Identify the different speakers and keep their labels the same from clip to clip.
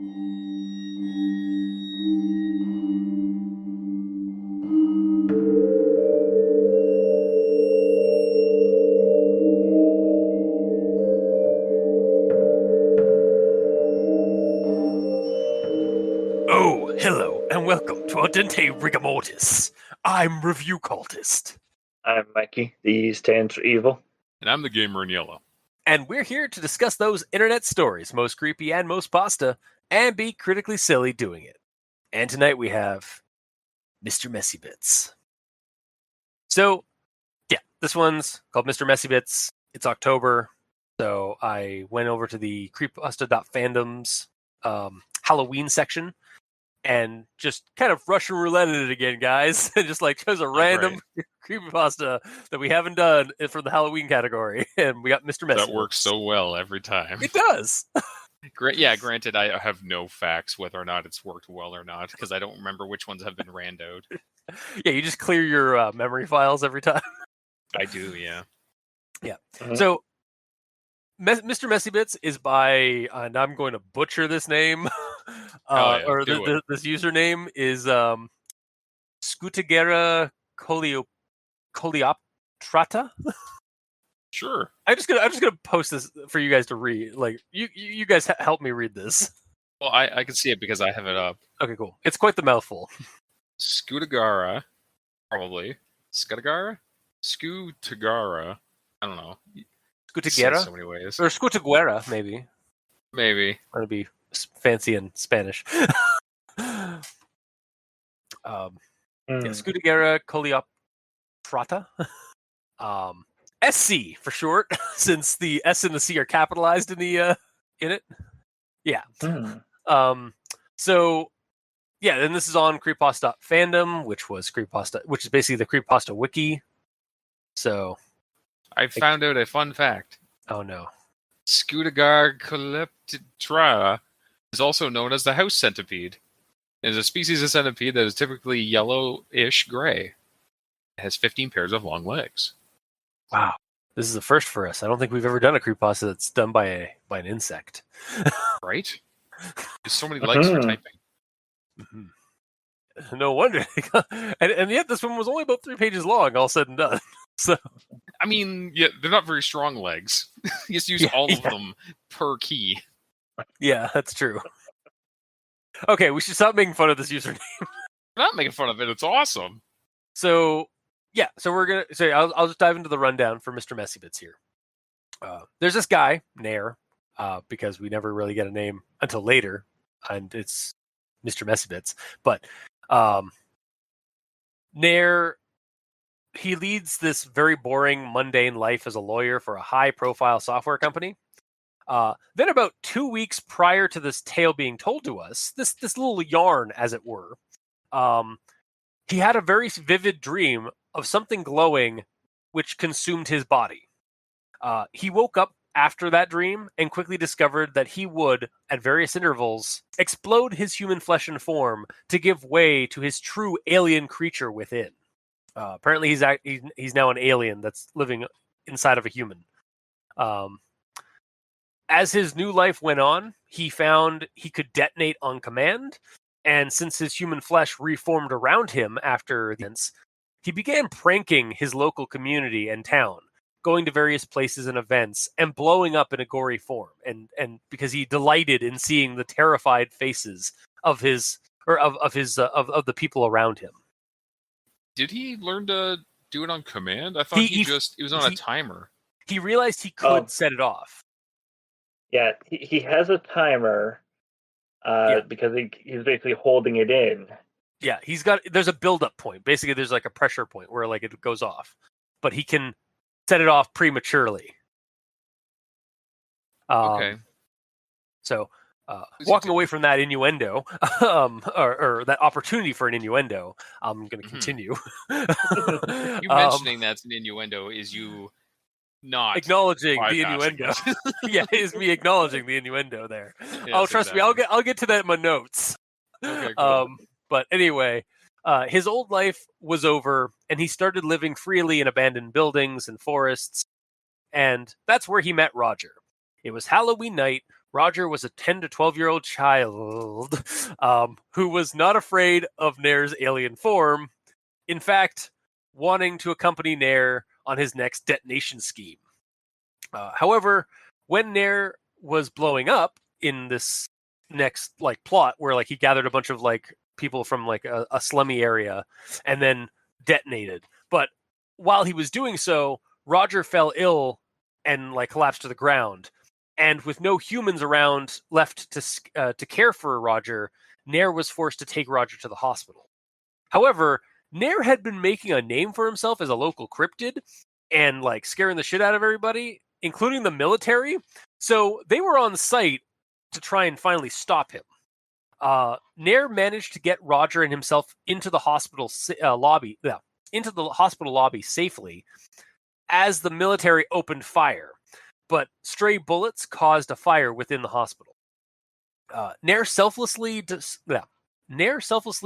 Speaker 1: Oh, hello, and welcome to Ardente Rigamortis. I'm Review Cultist.
Speaker 2: I'm Mikey, the E stands for evil.
Speaker 3: And I'm the gamer in yellow.
Speaker 1: And we're here to discuss those internet stories, most creepy and most pasta, and be critically silly doing it. And tonight we have Mr. Messy Bits. So, yeah, this one's called Mr. Messy Bits. It's October, so I went over to the creepypasta.fandom's Halloween section and just kind of Russian rouletted it again, guys. And just like chose a random creepypasta that we haven't done for the Halloween category. And we got Mr. Messy.
Speaker 3: That works so well every time.
Speaker 1: It does.
Speaker 3: Yeah, granted, I have no facts whether or not it's worked well or not, because I don't remember which ones have been randoed.
Speaker 1: Yeah, you just clear your memory files every time.
Speaker 3: I do, yeah.
Speaker 1: Yeah. So, Mr. Messy Bits is by, and I'm going to butcher this name, this username is Scutagera Coleoptrata.
Speaker 3: Sure.
Speaker 1: I'm just gonna post this for you guys to read. Like you guys help me read this.
Speaker 3: Well, I can see it because I have it up.
Speaker 1: Okay, cool. It's quite the mouthful.
Speaker 3: Scutagara, probably. Scutagara? Scutagara. I don't know.
Speaker 1: Scutagera?
Speaker 3: So many ways.
Speaker 1: Or Scutaguera, maybe.
Speaker 3: Maybe.
Speaker 1: That'd be fancy in Spanish. Scutagera Coleoptrata. SC for short, since the S and the C are capitalized in the in it. Yeah. So yeah, then this is on Creepypasta.fandom, which is basically the Creepypasta wiki. So
Speaker 3: I found out a fun fact.
Speaker 1: Oh no.
Speaker 3: Scutagar coleoptrata is also known as the house centipede. It is a species of centipede that is typically yellowish gray. It has 15 pairs of long legs.
Speaker 1: Wow. This is the first for us. I don't think we've ever done a creepypasta that's done by an insect.
Speaker 3: Right? There's so many legs for typing.
Speaker 1: Mm-hmm. No wonder. and yet this one was only about 3 pages long, all said and done. So,
Speaker 3: I mean, yeah, they're not very strong legs. You just use all of them per key.
Speaker 1: Yeah, that's true. Okay, we should stop making fun of this username.
Speaker 3: I'm not making fun of it. It's awesome.
Speaker 1: So, yeah. So I'll just dive into the rundown for Mr. Messy Bits here. There's this guy, Nair, because we never really get a name until later, and it's Mr. Messy Bits. But Nair, he leads this very boring, mundane life as a lawyer for a high-profile software company. Then about 2 weeks prior to this tale being told to us, this little yarn, as it were, he had a very vivid dream of something glowing which consumed his body. He woke up after that dream and quickly discovered that he would, at various intervals, explode his human flesh and form to give way to his true alien creature within. Apparently he's now an alien that's living inside of a human. As his new life went on, he found he could detonate on command, and since his human flesh reformed around him after this, he began pranking his local community and town, going to various places and events, and blowing up in a gory form. And because he delighted in seeing the terrified faces of the people around him.
Speaker 3: Did he learn to do it on command? I thought he was on a timer.
Speaker 1: He realized he could set it off.
Speaker 2: Yeah, he has a timer because he's basically holding it in.
Speaker 1: Yeah, there's a build-up point. Basically, there's like a pressure point where like it goes off. But he can set it off prematurely.
Speaker 3: Okay.
Speaker 1: So, walking away from that innuendo, or that opportunity for an innuendo, I'm going to continue.
Speaker 3: You mentioning that's an innuendo is you not
Speaker 1: acknowledging the innuendo. Yeah, is me acknowledging the innuendo there. Yes, trust me, I'll get to that in my notes.
Speaker 3: Okay, cool.
Speaker 1: But anyway, his old life was over, and he started living freely in abandoned buildings and forests, and that's where he met Roger. It was Halloween night Roger was a 10 to 12-year-old child who was not afraid of Nair's alien form. In fact, wanting to accompany Nair on his next detonation scheme. However, when Nair was blowing up in this next plot where he gathered a bunch of people from a slummy area and then detonated, but while he was doing so, Roger fell ill and collapsed to the ground. And with no humans around left to care for Roger, Nair was forced to take Roger to the hospital. However, Nair had been making a name for himself as a local cryptid and scaring the shit out of everybody, including the military. So they were on site to try and finally stop him. Nair managed to get Roger and himself into the hospital lobby safely as the military opened fire. But stray bullets caused a fire within the hospital. Nair selflessly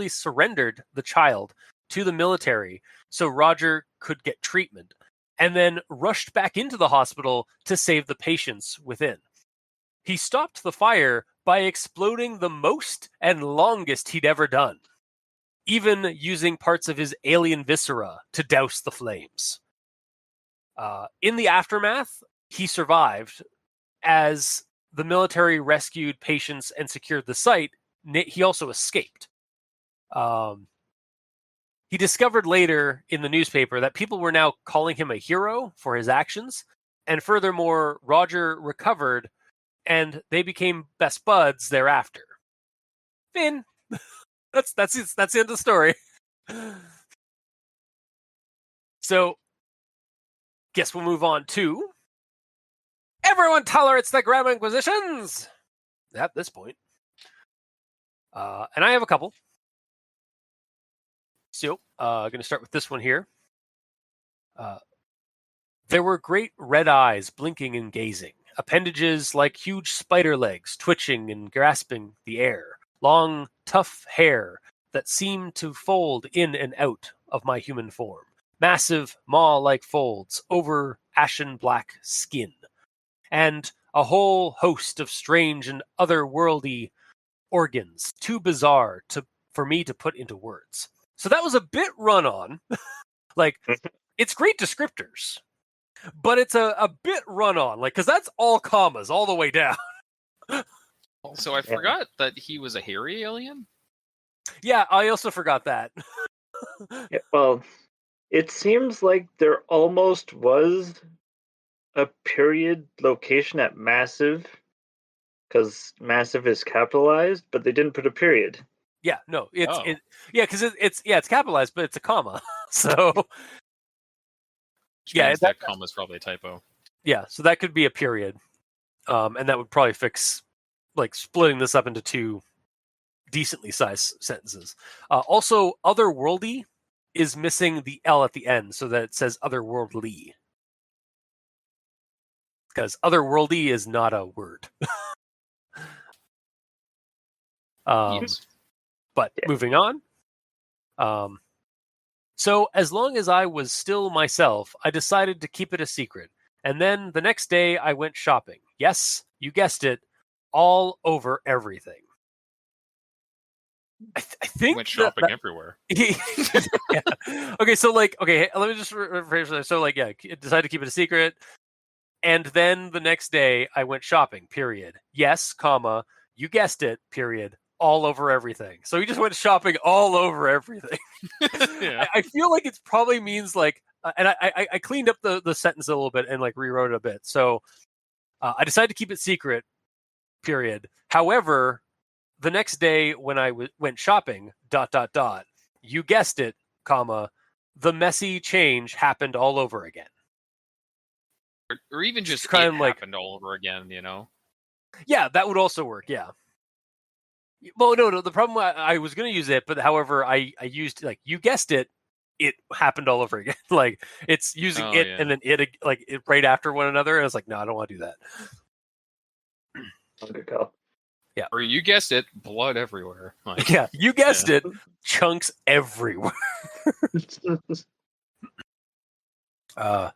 Speaker 1: surrendered the child to the military so Roger could get treatment, and then rushed back into the hospital to save the patients within. He stopped the fire by exploding the most and longest he'd ever done, even using parts of his alien viscera to douse the flames. In the aftermath, he survived. As the military rescued patients and secured the site, he also escaped. He discovered later in the newspaper that people were now calling him a hero for his actions, and furthermore, Roger recovered, and they became best buds thereafter. Finn, that's the end of the story. So, guess we'll move on to everyone tolerates the Grand Inquisitions at this point. And I have a couple. So, I'm going to start with this one here. There were great red eyes blinking and gazing, appendages like huge spider legs twitching and grasping the air, long, tough hair that seemed to fold in and out of my human form, massive maw-like folds over ashen black skin, and a whole host of strange and otherworldly organs, too bizarre for me to put into words. So that was a bit run on. It's great descriptors, but it's a bit run on, because that's all commas all the way down.
Speaker 3: Also, I forgot that he was a hairy alien.
Speaker 1: Yeah, I also forgot that.
Speaker 2: Yeah, well, it seems like there almost was a period location at Massive, because Massive is capitalized, but they didn't put a period.
Speaker 1: Yeah, no, because it's capitalized, but it's a comma. So
Speaker 3: Which that comma is probably a typo.
Speaker 1: Yeah, so that could be a period, and that would probably fix splitting this up into two decently sized sentences. Also, otherworldly is missing the L at the end, so that it says otherworldly, because otherworldly is not a word.
Speaker 3: Yes.
Speaker 1: But moving on. So as long as I was still myself, I decided to keep it a secret. And then the next day I went shopping. Yes, you guessed it, all over everything. I think
Speaker 3: went shopping everywhere.
Speaker 1: Yeah. Okay, so let me just rephrase that. So decided to keep it a secret. And then the next day I went shopping, period. Yes, comma, you guessed it, period. All over everything. So he just went shopping all over everything.
Speaker 3: Yeah.
Speaker 1: I feel like it probably means and I cleaned up the sentence a little bit and rewrote it a bit. So I decided to keep it secret, period. However, the next day when I went shopping, ... you guessed it, comma, the messy change happened all over again.
Speaker 3: Or even just
Speaker 1: kind
Speaker 3: it
Speaker 1: of
Speaker 3: happened all over again,
Speaker 1: Yeah, that would also work, yeah. Well, no. The problem I was going to use it, but however, I used you guessed it. It happened all over again. It's using and then it right after one another. And I was like, no, I don't want to do that.
Speaker 2: Good call.
Speaker 1: Yeah.
Speaker 3: Or you guessed it, blood everywhere.
Speaker 1: Yeah, you guessed it, chunks everywhere. And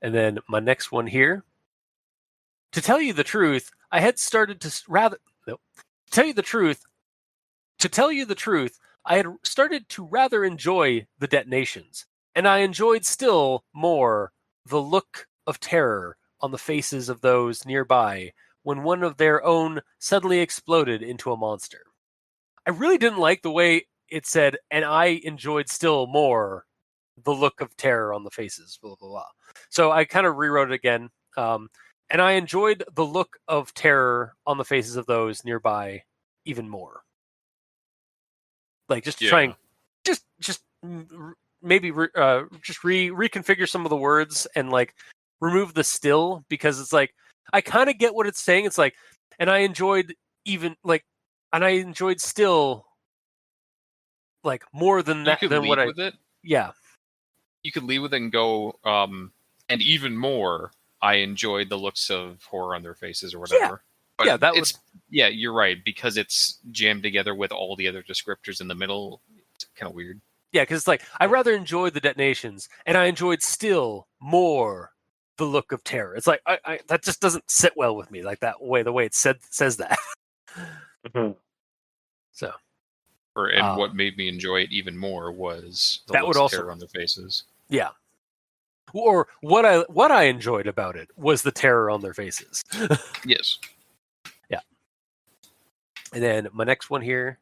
Speaker 1: then my next one here. To tell you the truth, I had started to rather no. To tell you the truth, I had started to rather enjoy the detonations, and I enjoyed still more the look of terror on the faces of those nearby when one of their own suddenly exploded into a monster. I really didn't like the way it said, and I enjoyed still more the look of terror on the faces, blah, blah, blah. So I kind of rewrote it again. And I enjoyed the look of terror on the faces of those nearby even more. Like just to try and just maybe reconfigure some of the words and like remove the still, because it's like I kind of get what it's saying. It's like, and I enjoyed still like more than that
Speaker 3: You could
Speaker 1: than
Speaker 3: lead
Speaker 1: what I
Speaker 3: with it.
Speaker 1: yeah.
Speaker 3: You could lead with it and go, and even more. I enjoyed the looks of horror on their faces or whatever. But
Speaker 1: Yeah, that
Speaker 3: it's yeah, you're right, because it's jammed together with all the other descriptors in the middle. It's kind of weird.
Speaker 1: Yeah, because it's like I rather enjoyed the detonations, and I enjoyed still more the look of terror. It's like I that just doesn't sit well with me, like that way. The way it says that.
Speaker 2: Mhm.
Speaker 1: So,
Speaker 3: And what made me enjoy it even more was the
Speaker 1: that
Speaker 3: looks
Speaker 1: would
Speaker 3: of
Speaker 1: also-
Speaker 3: terror on their faces.
Speaker 1: yeah. Or what I enjoyed about it was the terror on their faces.
Speaker 3: Yes.
Speaker 1: And then my next one here.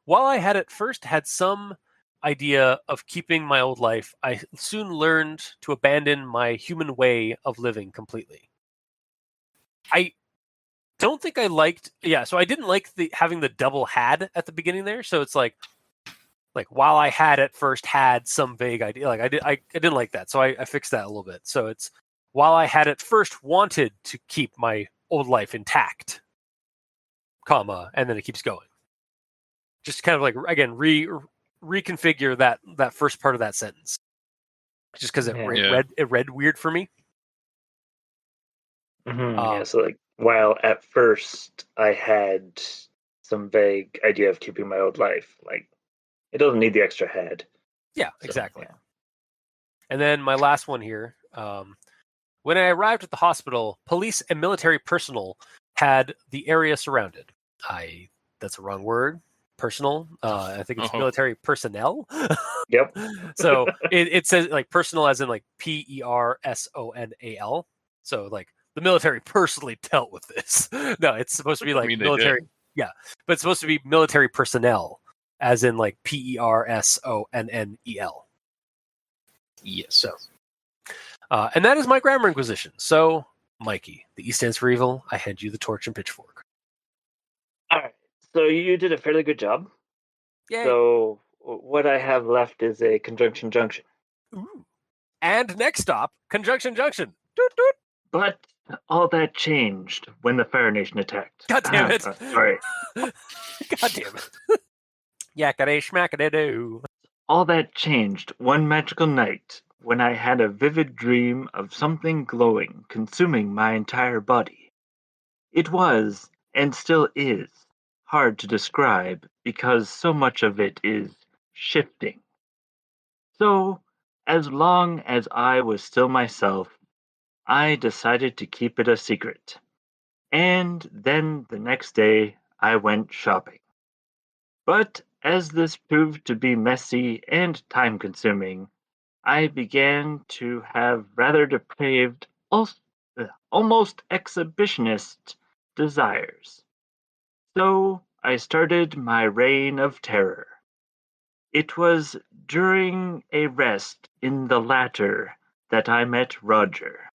Speaker 1: While I had at first had some idea of keeping my old life, I soon learned to abandon my human way of living completely. I don't think I liked so I didn't like having the double had at the beginning there. So it's like while I had at first had some vague idea, like I didn't like that. So I fixed that a little bit. So it's while I had at first wanted to keep my old life intact, comma, and then it keeps going. Just kind of like again reconfigure that first part of that sentence, just because it read weird for me.
Speaker 2: Yeah, so like while at first I had some vague idea of keeping my old life, like it doesn't need the extra head.
Speaker 1: Yeah,
Speaker 2: So,
Speaker 1: exactly.
Speaker 2: yeah.
Speaker 1: And then my last one here. When I arrived at the hospital, police and military personnel had the area surrounded. That's a wrong word. Personal. I think it's military personnel.
Speaker 2: Yep.
Speaker 1: So it says like personal as in like PERSONAL. So like the military personally dealt with this. No, it's supposed to be like military. Yeah, but it's supposed to be military personnel as in like PERSONNEL.
Speaker 3: Yes.
Speaker 1: So, and that is my grammar inquisition. So, Mikey, the E stands for evil. I hand you the torch and pitchfork.
Speaker 2: All right. So you did a fairly good job.
Speaker 1: Yay.
Speaker 2: So what I have left is a conjunction junction.
Speaker 1: Ooh. And next stop, conjunction junction. Doot, doot.
Speaker 2: But all that changed when the Fire Nation attacked.
Speaker 1: God damn it.
Speaker 2: Sorry.
Speaker 1: God damn it. Yakade schmackade-doo.
Speaker 2: All that changed one magical night when I had a vivid dream of something glowing consuming my entire body. It was, and still is, hard to describe because so much of it is shifting. So, as long as I was still myself, I decided to keep it a secret. And then the next day, I went shopping. But as this proved to be messy and time consuming, I began to have rather depraved, almost exhibitionist desires. So I started my reign of terror. It was during a rest in the latter that I met Roger.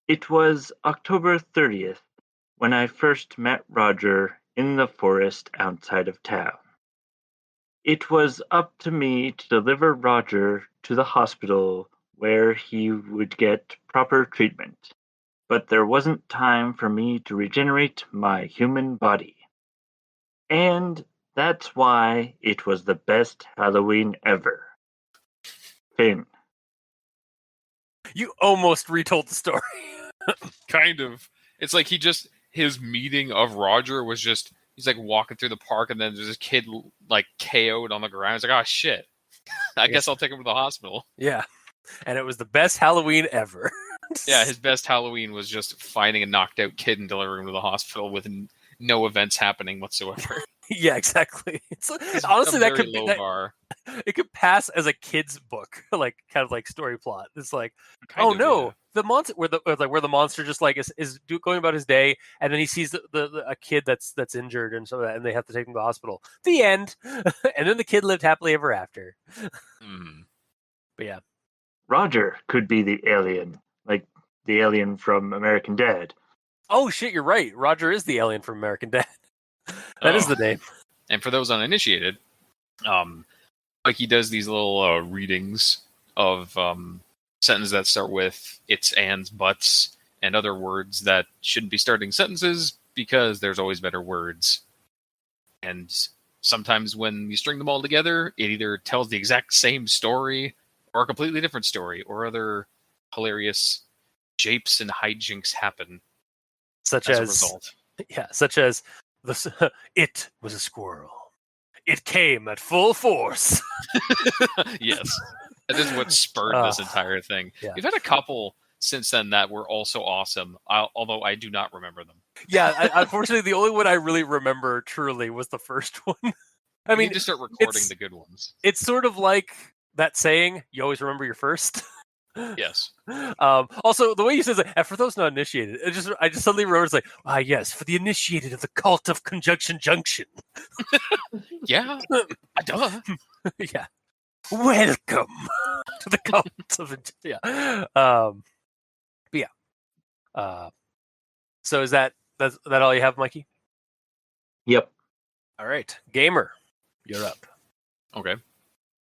Speaker 2: It was October 30th when I first met Roger in the forest outside of town. It was up to me to deliver Roger to the hospital where he would get proper treatment, but there wasn't time for me to regenerate my human body. And that's why it was the best Halloween ever. Finn.
Speaker 1: You almost retold the story.
Speaker 3: Kind of. It's like his meeting of Roger was just, he's like walking through the park and then there's this kid like KO'd on the ground. He's like, oh shit. I guess I'll take him to the hospital.
Speaker 1: Yeah. And it was the best Halloween ever.
Speaker 3: Yeah, his best Halloween was just finding a knocked out kid and delivering him to the hospital with no events happening whatsoever.
Speaker 1: Yeah, exactly. It's
Speaker 3: It's
Speaker 1: honestly
Speaker 3: a
Speaker 1: that
Speaker 3: very
Speaker 1: could be
Speaker 3: low
Speaker 1: that,
Speaker 3: bar.
Speaker 1: it could pass as a kid's book, like kind of like story plot. It's like,
Speaker 3: Kind
Speaker 1: oh
Speaker 3: of,
Speaker 1: no,
Speaker 3: yeah.
Speaker 1: the monster where the monster just like is going about his day, and then he sees a kid that's injured and so that, and they have to take him to the hospital. The end, and then the kid lived happily ever after.
Speaker 3: Mm.
Speaker 1: But yeah,
Speaker 2: Roger could be the alien, like the alien from American Dad.
Speaker 1: oh shit, you're right. Roger is the alien from American Dad. That is
Speaker 3: Oh.
Speaker 1: the name.
Speaker 3: And for those uninitiated, like he does these little readings of sentences that start with its, ands, buts, and other words that shouldn't be starting sentences because there's always better words. And sometimes when you string them all together, it either tells the exact same story or a completely different story, or other hilarious japes and hijinks happen
Speaker 1: Such
Speaker 3: as a
Speaker 1: as
Speaker 3: result.
Speaker 1: yeah, such as it was a squirrel. It came at full force.
Speaker 3: Yes. That is what spurred this entire thing.
Speaker 1: yeah.
Speaker 3: We've had a couple since then that were also awesome, although I do not remember them.
Speaker 1: Yeah, unfortunately, the only one I really remember truly was the first one. I
Speaker 3: We
Speaker 1: mean,
Speaker 3: need to start recording
Speaker 1: it's-
Speaker 3: the good ones.
Speaker 1: it's sort of like that saying, "You always remember your first."
Speaker 3: Yes.
Speaker 1: Also, the way you said that, and for those not initiated, I just suddenly remember it's like, ah, yes, for the initiated of the cult of Conjunction Junction.
Speaker 3: Yeah. Duh.
Speaker 1: Yeah, welcome to the cult of yeah. But yeah. So is that all you have, Mikey?
Speaker 2: Yep.
Speaker 1: All right, gamer, you're up.
Speaker 3: Okay.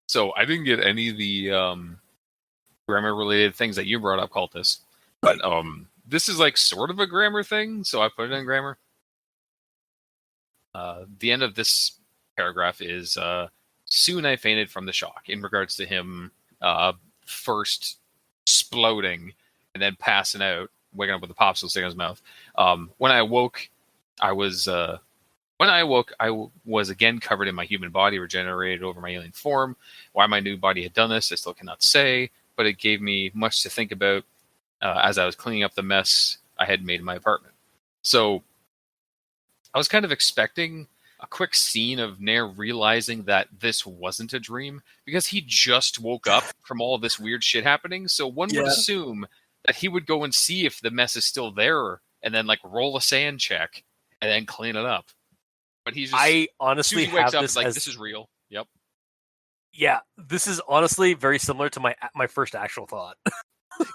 Speaker 3: So I didn't get any of the grammar related things that you brought up, Cultist. But this is like sort of a grammar thing, so I put it in grammar. The end of this paragraph is soon I fainted from the shock, in regards to him first exploding and then passing out, waking up with a popsicle stick in his mouth. When I awoke, I was again covered in my human body, regenerated over my alien form. Why my new body had done this, I still cannot say, but it gave me much to think about as I was cleaning up the mess I had made in my apartment. So I was kind of expecting a quick scene of Nair realizing that this wasn't a dream, because he just woke up from all this weird shit happening. So one would assume that he would go and see if the mess is still there and then like roll a sand check and then clean it up. But he's just,
Speaker 1: I honestly
Speaker 3: as soon as he wakes
Speaker 1: have
Speaker 3: up,
Speaker 1: this
Speaker 3: it's like,
Speaker 1: as
Speaker 3: this is real. Yep.
Speaker 1: yeah. This is honestly very similar to my first actual thought.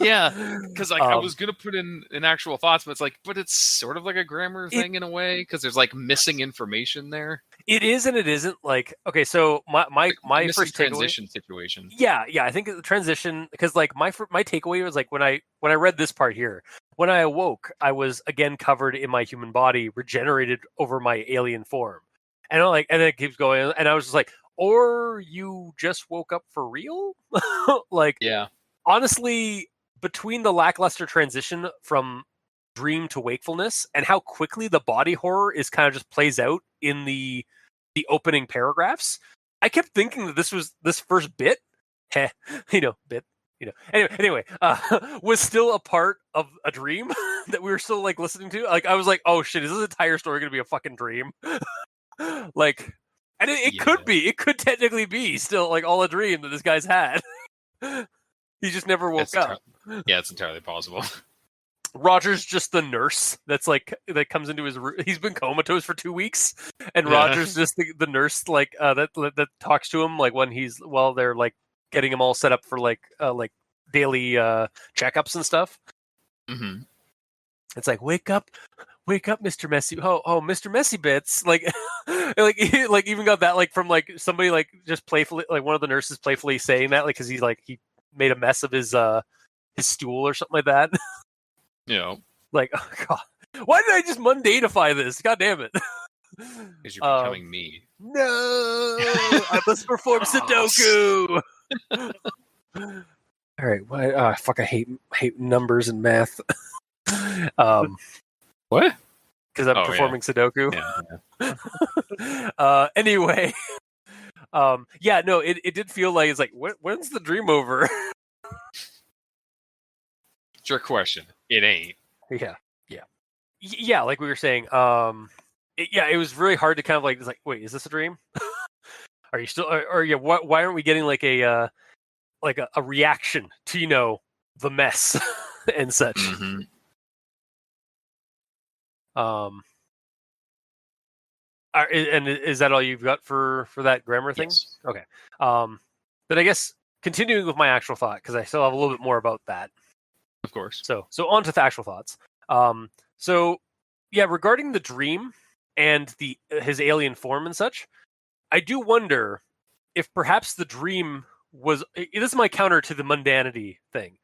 Speaker 3: Yeah, because like I was gonna put in actual thoughts, but it's sort of like a grammar thing in a way, because there's like missing information there.
Speaker 1: It is and it isn't. Like, okay, so my first
Speaker 3: transition situation.
Speaker 1: Yeah, I think the transition, because like my takeaway was like when I read this part here, when I awoke, I was again covered in my human body, regenerated over my alien form, and and then it keeps going, and I was just like, or you just woke up for real? Like,
Speaker 3: yeah.
Speaker 1: Honestly, between the lackluster transition from dream to wakefulness and how quickly the body horror is kind of just plays out in the opening paragraphs, I kept thinking that this first bit, anyway, was still a part of a dream that we were still like listening to. Like, I was like, oh shit, is this entire story going to be a fucking dream? Like, and it could be, it could technically be still like all a dream that this guy's had. He just never woke up.
Speaker 3: Yeah, it's entirely possible.
Speaker 1: Roger's just the nurse that comes into his room. He's been comatose for 2 weeks, and Roger's just the nurse like that talks to him like while they're like getting him all set up for like daily checkups and stuff.
Speaker 3: Mm-hmm.
Speaker 1: It's like, wake up, Mr. Messy. Oh, Mr. Messy Bits. Like, like even got that like from like somebody like just playfully, like one of the nurses playfully saying that, like, because he made a mess of his stool or something like that. Like, oh god, why did I just mundanify this? God damn it!
Speaker 3: Because you're becoming me.
Speaker 1: No, I must perform Sudoku. All right, I fucking hate numbers and math.
Speaker 3: What?
Speaker 1: Because I'm performing Sudoku.
Speaker 3: Yeah.
Speaker 1: Anyway, no, it did feel like it's like when's the dream over?
Speaker 3: Trick question. It ain't.
Speaker 1: Yeah. Yeah, like we were saying, it was really hard to kind of like, it's like, wait, is this a dream? Are you still, or yeah, why aren't we getting like a reaction to, the mess and such?
Speaker 3: Mm-hmm.
Speaker 1: And is that all you've got for that grammar thing?
Speaker 3: Yes.
Speaker 1: Okay. Then I guess continuing with my actual thought, because I still have a little bit more about that.
Speaker 3: Of course.
Speaker 1: So on to the actual thoughts. So yeah, regarding the dream and his alien form and such, I do wonder if perhaps the dream was. This is my counter to the mundanity thing.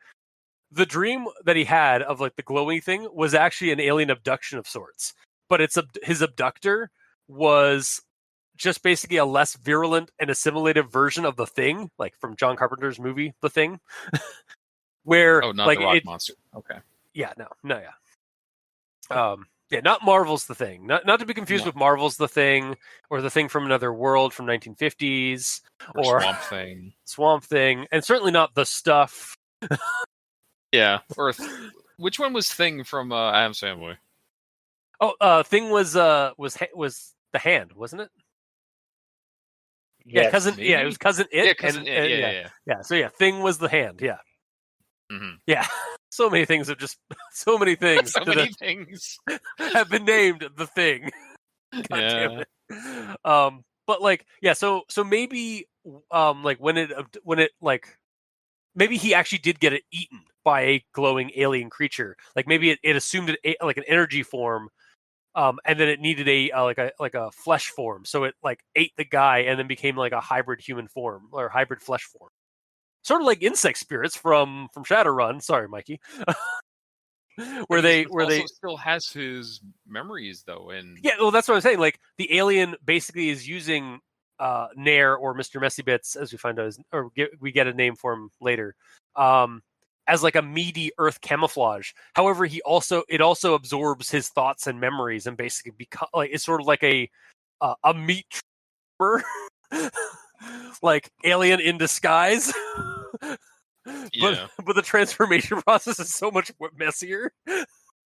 Speaker 1: The dream that he had of like the glowing thing was actually an alien abduction of sorts, but his abductor was just basically a less virulent and assimilative version of the Thing, like from John Carpenter's movie The Thing. Where
Speaker 3: not
Speaker 1: like
Speaker 3: the rock monster. Okay.
Speaker 1: Yeah, no, yeah, not Marvel's The Thing. Not to be confused with Marvel's The Thing or The Thing from Another World from 1950s or
Speaker 3: Swamp Thing.
Speaker 1: Swamp Thing, and certainly not The Stuff.
Speaker 3: Yeah, or which one was Thing from Addams Family?
Speaker 1: Oh, Thing was the Hand, wasn't it?
Speaker 2: Yes,
Speaker 1: yeah, cousin.
Speaker 3: maybe?
Speaker 1: Yeah, it was cousin It.
Speaker 3: Yeah, cousin It.
Speaker 1: Yeah. So yeah, Thing was the Hand. Yeah.
Speaker 3: Mm-hmm.
Speaker 1: Yeah. So many things have so many things
Speaker 3: things
Speaker 1: have been named the Thing. God damn it. But like, yeah, so maybe like when it like maybe he actually did get it eaten by a glowing alien creature. Like maybe it assumed like an energy form, and then it needed like a flesh form. So it like ate the guy and then became like a hybrid human form or hybrid flesh form. Sort of like insect spirits from Shadowrun. Sorry, Mikey. where they
Speaker 3: still has his memories though, and
Speaker 1: yeah, well, that's what I'm saying. Like the alien basically is using Nair or Mr. Messybits, as we find out, we get a name for him later, as like a meaty Earth camouflage. However, it also absorbs his thoughts and memories and basically it's sort of like a meat trooper, like alien in disguise.
Speaker 3: Yeah.
Speaker 1: But the transformation process is so much messier.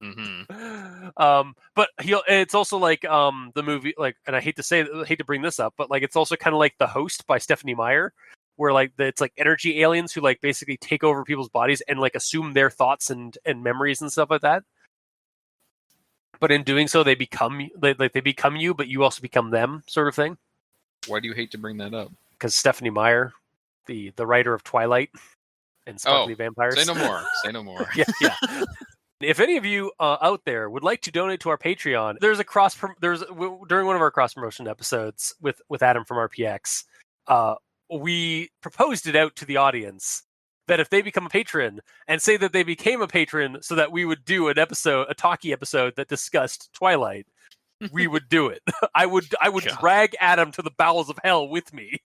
Speaker 3: Mm-hmm.
Speaker 1: But it's also like the movie, like, and I hate to bring this up, but like it's also kind of like The Host by Stephanie Meyer, where like it's like energy aliens who like basically take over people's bodies and like assume their thoughts and memories and stuff like that. But in doing so, they become you, but you also become them, sort of thing.
Speaker 3: Why do you hate to bring that up?
Speaker 1: Because Stephanie Meyer, the writer of Twilight and Sparkly Vampires.
Speaker 3: Say no more.
Speaker 1: yeah. If any of you out there would like to donate to our Patreon, during one of our cross promotion episodes with Adam from RPX, we proposed it out to the audience that if they become a patron and say that they became a patron so that we would do a talkie episode that discussed Twilight, we would do it. I would drag Adam to the bowels of hell with me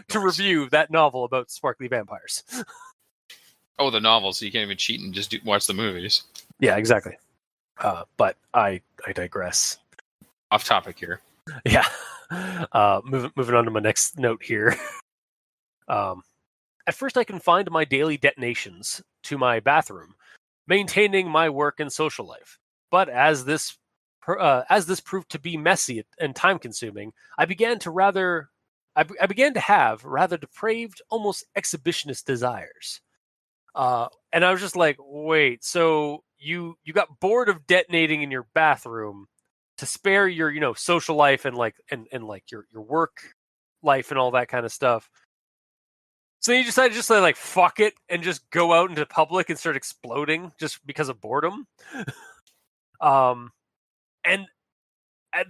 Speaker 1: to review that novel about sparkly vampires.
Speaker 3: Oh, the novel, so you can't even cheat and just watch the movies. Yeah,
Speaker 1: exactly. But I digress.
Speaker 3: Off topic here.
Speaker 1: Yeah. Moving on to my next note here. At first, I confined my daily detonations to my bathroom, maintaining my work and social life. But as this proved to be messy and time-consuming, I began to have rather depraved, almost exhibitionist desires. And I was just like, wait, so you got bored of detonating in your bathroom to spare your social life and like your work life and all that kind of stuff. So you decided to just like fuck it and just go out into public and start exploding just because of boredom. And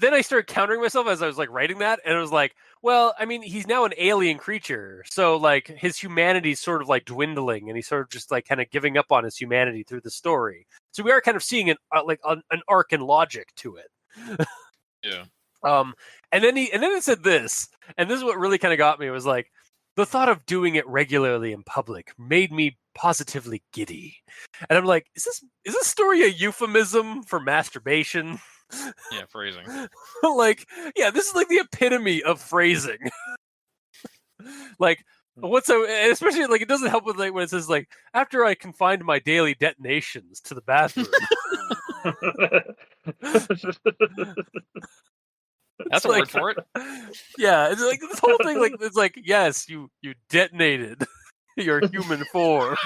Speaker 1: then I started countering myself as I was like writing that, and it was like, well, I mean, he's now an alien creature, so like his humanity's sort of like dwindling, and he's sort of just like kind of giving up on his humanity through the story. So we are kind of seeing an arc and logic to it.
Speaker 3: Yeah.
Speaker 1: And then it said this, and this is what really kind of got me. It was like, the thought of doing it regularly in public made me positively giddy. And I'm like, is this story a euphemism for masturbation?
Speaker 3: Yeah, phrasing.
Speaker 1: Like, yeah, this is like the epitome of phrasing. Like, What's so, and especially like it doesn't help with like when it says like after I confined my daily detonations to the bathroom.
Speaker 3: That's
Speaker 1: It's
Speaker 3: a
Speaker 1: like-
Speaker 3: word for it.
Speaker 1: Yeah, it's like this whole thing. Like it's like yes, you detonated your human form.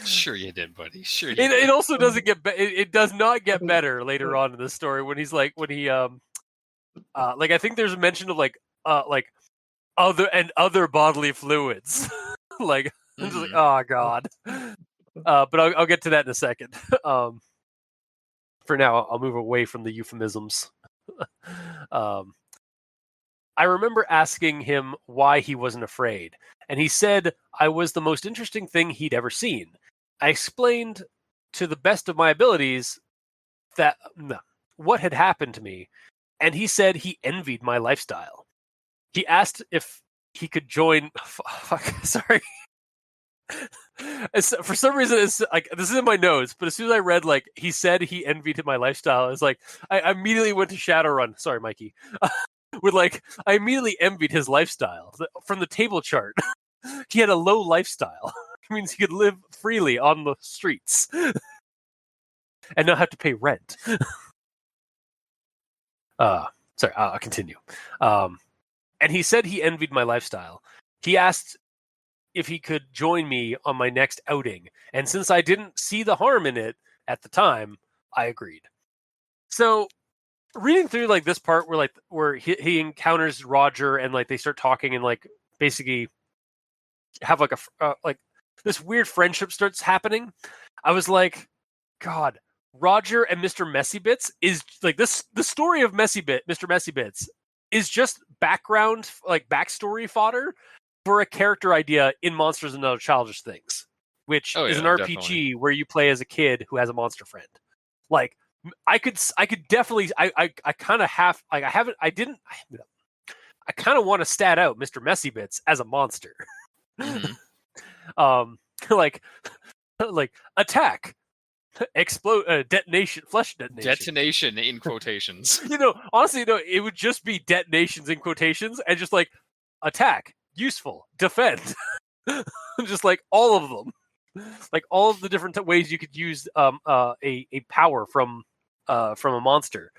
Speaker 3: Sure you did, buddy. Sure you
Speaker 1: It
Speaker 3: did.
Speaker 1: also doesn't get it does not get better later on in the story when he's like when he like I think there's a mention of like other bodily fluids. Like I'm just like oh god. But I'll get to that in a second. For now, I'll move away from the euphemisms. I remember asking him why he wasn't afraid, and he said I was the most interesting thing he'd ever seen. I explained to the best of my abilities that what had happened to me, and he said he envied my lifestyle. He asked if he could join. Sorry. For some reason, it's like this is in my notes, but as soon as I read like he said he envied my lifestyle, it's like I immediately went to Shadowrun. Sorry, Mikey. With like I immediately envied his lifestyle from the table chart. He had a low lifestyle. It means he could live freely on the streets and not have to pay rent. Sorry, I'll continue. And he said he envied my lifestyle. He asked if he could join me on my next outing, and since I didn't see the harm in it at the time, I agreed. So, reading through like this part where he encounters Roger and like they start talking and like basically have like a like this weird friendship starts happening. I was like, God, Roger and Mr. Messybits is like this. The story of Mr. Messybits is just background, like backstory fodder for a character idea in Monsters and Other Childish Things, which is an RPG
Speaker 3: definitely.
Speaker 1: where you play as a kid who has a monster friend. Like I could definitely, I kind of have, like I kind of want to stat out Mr. Messybits as a monster. Like attack, explode, detonation, flesh detonation.
Speaker 3: Detonation in quotations.
Speaker 1: Honestly, it would just be detonations in quotations and just like attack, useful, defend. Just like all of them. Like all of the different ways you could use a power from a monster.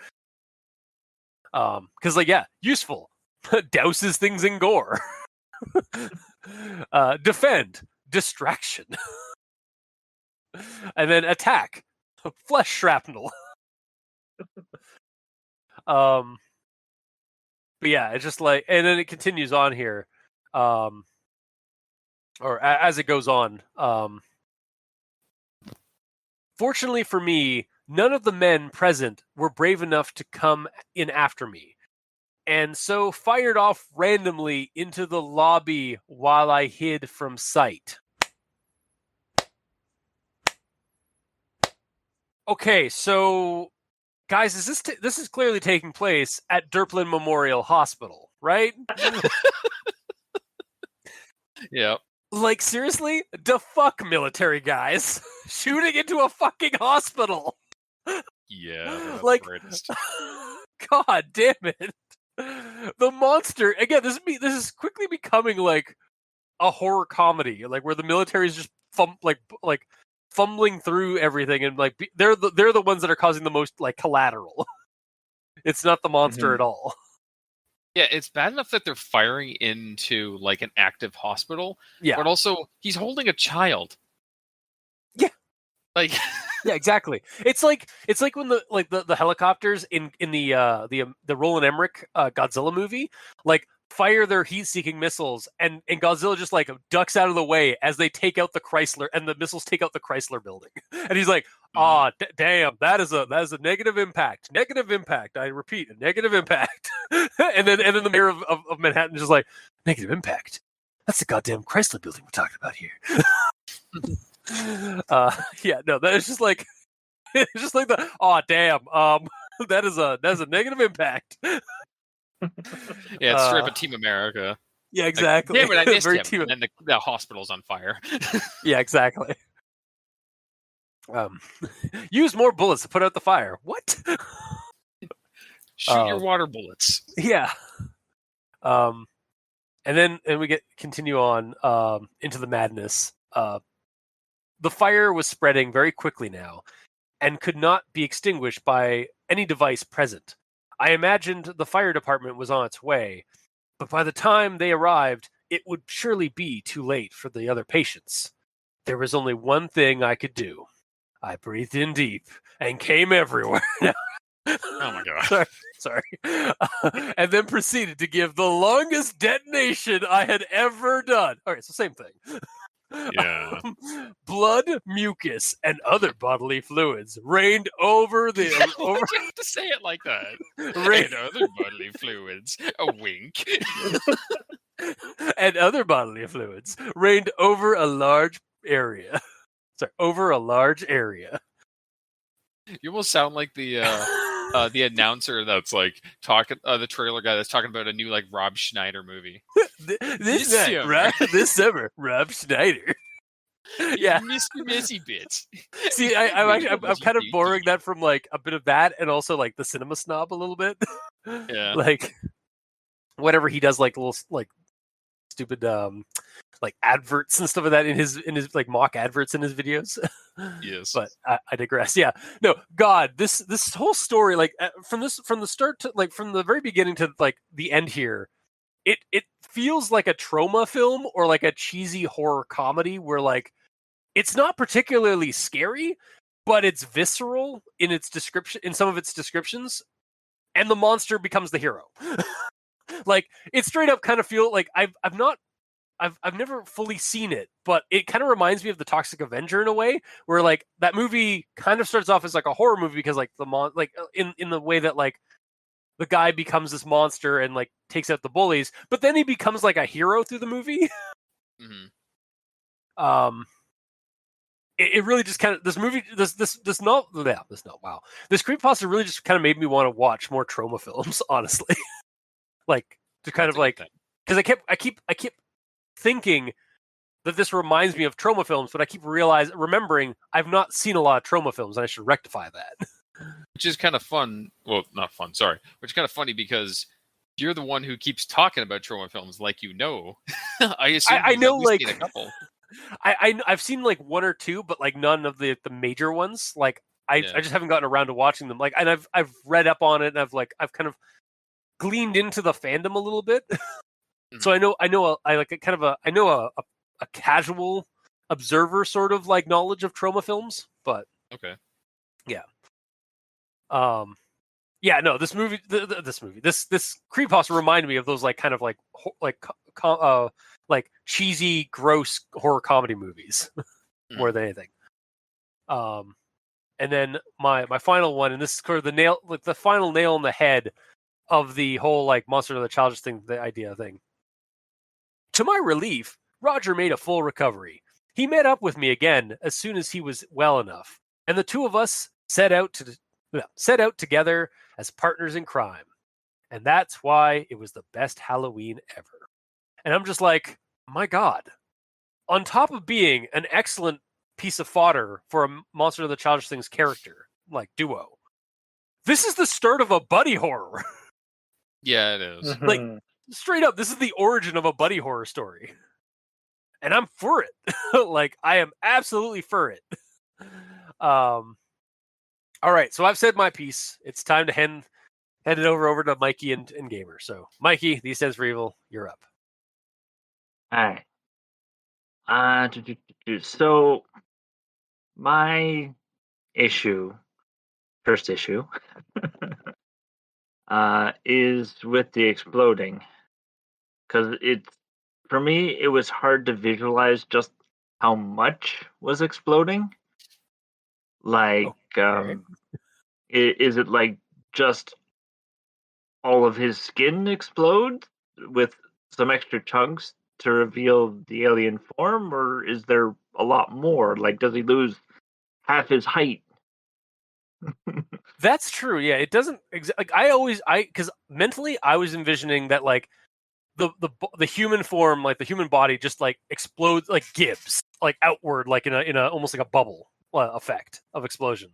Speaker 1: Because like yeah, useful, douses things in gore. Defend, distraction, and then attack, flesh shrapnel. But yeah, it's just like, and then it continues on here, or as it goes on. Fortunately for me, none of the men present were brave enough to come in after me, and so fired off randomly into the lobby while I hid from sight. Okay, so guys, this is clearly taking place at Derplin Memorial Hospital, right?
Speaker 3: Yeah.
Speaker 1: Like seriously, the fuck military guys shooting into a fucking hospital.
Speaker 3: Yeah.
Speaker 1: Like,
Speaker 3: greatest.
Speaker 1: God damn it! The monster again. This is quickly becoming like a horror comedy, like where the military is just fumbling through everything, and like they're the ones that are causing the most like collateral. It's not the monster at all.
Speaker 3: Yeah, it's bad enough that they're firing into like an active hospital.
Speaker 1: Yeah,
Speaker 3: but also he's holding a child.
Speaker 1: Yeah,
Speaker 3: like
Speaker 1: yeah, exactly. It's like when the helicopters in the Roland Emmerich Godzilla movie like fire their heat-seeking missiles, and Godzilla just like ducks out of the way as they take out the Chrysler, and the missiles take out the Chrysler building. And he's like, damn, that is a negative impact. Negative impact. I repeat, a negative impact. and then the mayor of Manhattan just like, negative impact. That's the goddamn Chrysler building we're talking about here. Yeah, no, that is just like it's just like the damn. That is a negative impact.
Speaker 3: yeah, it's straight up a Team America.
Speaker 1: Yeah, exactly.
Speaker 3: Like, damn it, I missed
Speaker 1: Very
Speaker 3: him. And then the hospital's on fire.
Speaker 1: Yeah, exactly. Use more bullets to put out the fire. What?
Speaker 3: Shoot your water bullets.
Speaker 1: Yeah. And then we continue on into the madness. The fire was spreading very quickly now, and could not be extinguished by any device present. I imagined the fire department was on its way, but by the time they arrived, it would surely be too late for the other patients. There was only one thing I could do. I breathed in deep and came everywhere.
Speaker 3: Oh my god.
Speaker 1: Sorry. And then proceeded to give the longest detonation I had ever done. All right, so same thing.
Speaker 3: Yeah.
Speaker 1: Blood, mucus, and other bodily fluids rained over the
Speaker 3: Why'd you have to say it like that?
Speaker 1: rained,
Speaker 3: And other bodily fluids. A wink.
Speaker 1: and other bodily fluids rained over a large area. Sorry, over a large area.
Speaker 3: You almost sound like the announcer that's like talking, the trailer guy that's talking about a new like Rob Schneider movie.
Speaker 1: This summer, Rob Schneider. Yeah,
Speaker 3: Mr. Messy Bits.
Speaker 1: See, I'm kind of borrowing that from like a bit of that, and also like the Cinema Snob a little bit.
Speaker 3: Yeah.
Speaker 1: Like whatever he does, like little like stupid like adverts and stuff like that in his like mock adverts in his videos.
Speaker 3: Yes.
Speaker 1: But I digress. Yeah, no, God, this whole story, like from the start to like from the very beginning to like the end here, it feels like a trauma film or like a cheesy horror comedy where like it's not particularly scary, but it's visceral in its description, in some of its descriptions, and the monster becomes the hero. Like it straight up kind of feel like I've never fully seen it, but it kind of reminds me of the Toxic Avenger in a way, where like that movie kind of starts off as like a horror movie because like in the way that like the guy becomes this monster and like takes out the bullies, but then he becomes like a hero through the movie.
Speaker 3: Mm-hmm.
Speaker 1: It really just kind of this creepypasta really just kind of made me want to watch more trauma films, honestly. Like to kind of like because I keep thinking that this reminds me of trauma films, but I keep remembering I've not seen a lot of trauma films, and I should rectify that.
Speaker 3: Which is kind of fun. Well, not fun. Sorry. Which is kind of funny because you're the one who keeps talking about trauma films, like you know. I assume
Speaker 1: I know, like
Speaker 3: seen a couple.
Speaker 1: I've seen like one or two, but like none of the major ones. Like I just haven't gotten around to watching them. Like, and I've read up on it, and I've kind of gleaned into the fandom a little bit.
Speaker 3: Mm-hmm.
Speaker 1: So I know a casual observer sort of like knowledge of trauma films, but
Speaker 3: okay.
Speaker 1: Yeah. Yeah, no, this creepypasta reminded me of those like kind of like cheesy, gross horror comedy movies more than anything. And then my final one, and this is sort of the final nail in the head of the whole like monster of the childish thing, the idea thing. To my relief, Roger made a full recovery. He met up with me again as soon as he was well enough, and the two of us set out together as partners in crime. And that's why it was the best Halloween ever. And I'm just like, my God. On top of being an excellent piece of fodder for a Monster of the Childish Things character, like duo, this is the start of a buddy horror.
Speaker 3: Yeah, it is.
Speaker 2: Mm-hmm.
Speaker 1: Like, straight up, this is the origin of a buddy horror story. And I'm for it. Like, I am absolutely for it. All right, so I've said my piece. It's time to hand it over to Mikey and Gamer. So, Mikey, These Stands for Evil, you're up.
Speaker 2: All right. So, my first issue, is with the exploding. Because for me, it was hard to visualize just how much was exploding. Like, is it like just all of his skin explodes with some extra chunks to reveal the alien form, or is there a lot more? Like, does he lose half his height?
Speaker 1: That's true. Yeah, it doesn't like because mentally I was envisioning that like the human form, like the human body, just like explodes, like gives like outward, like in a almost like a bubble effect of explosion.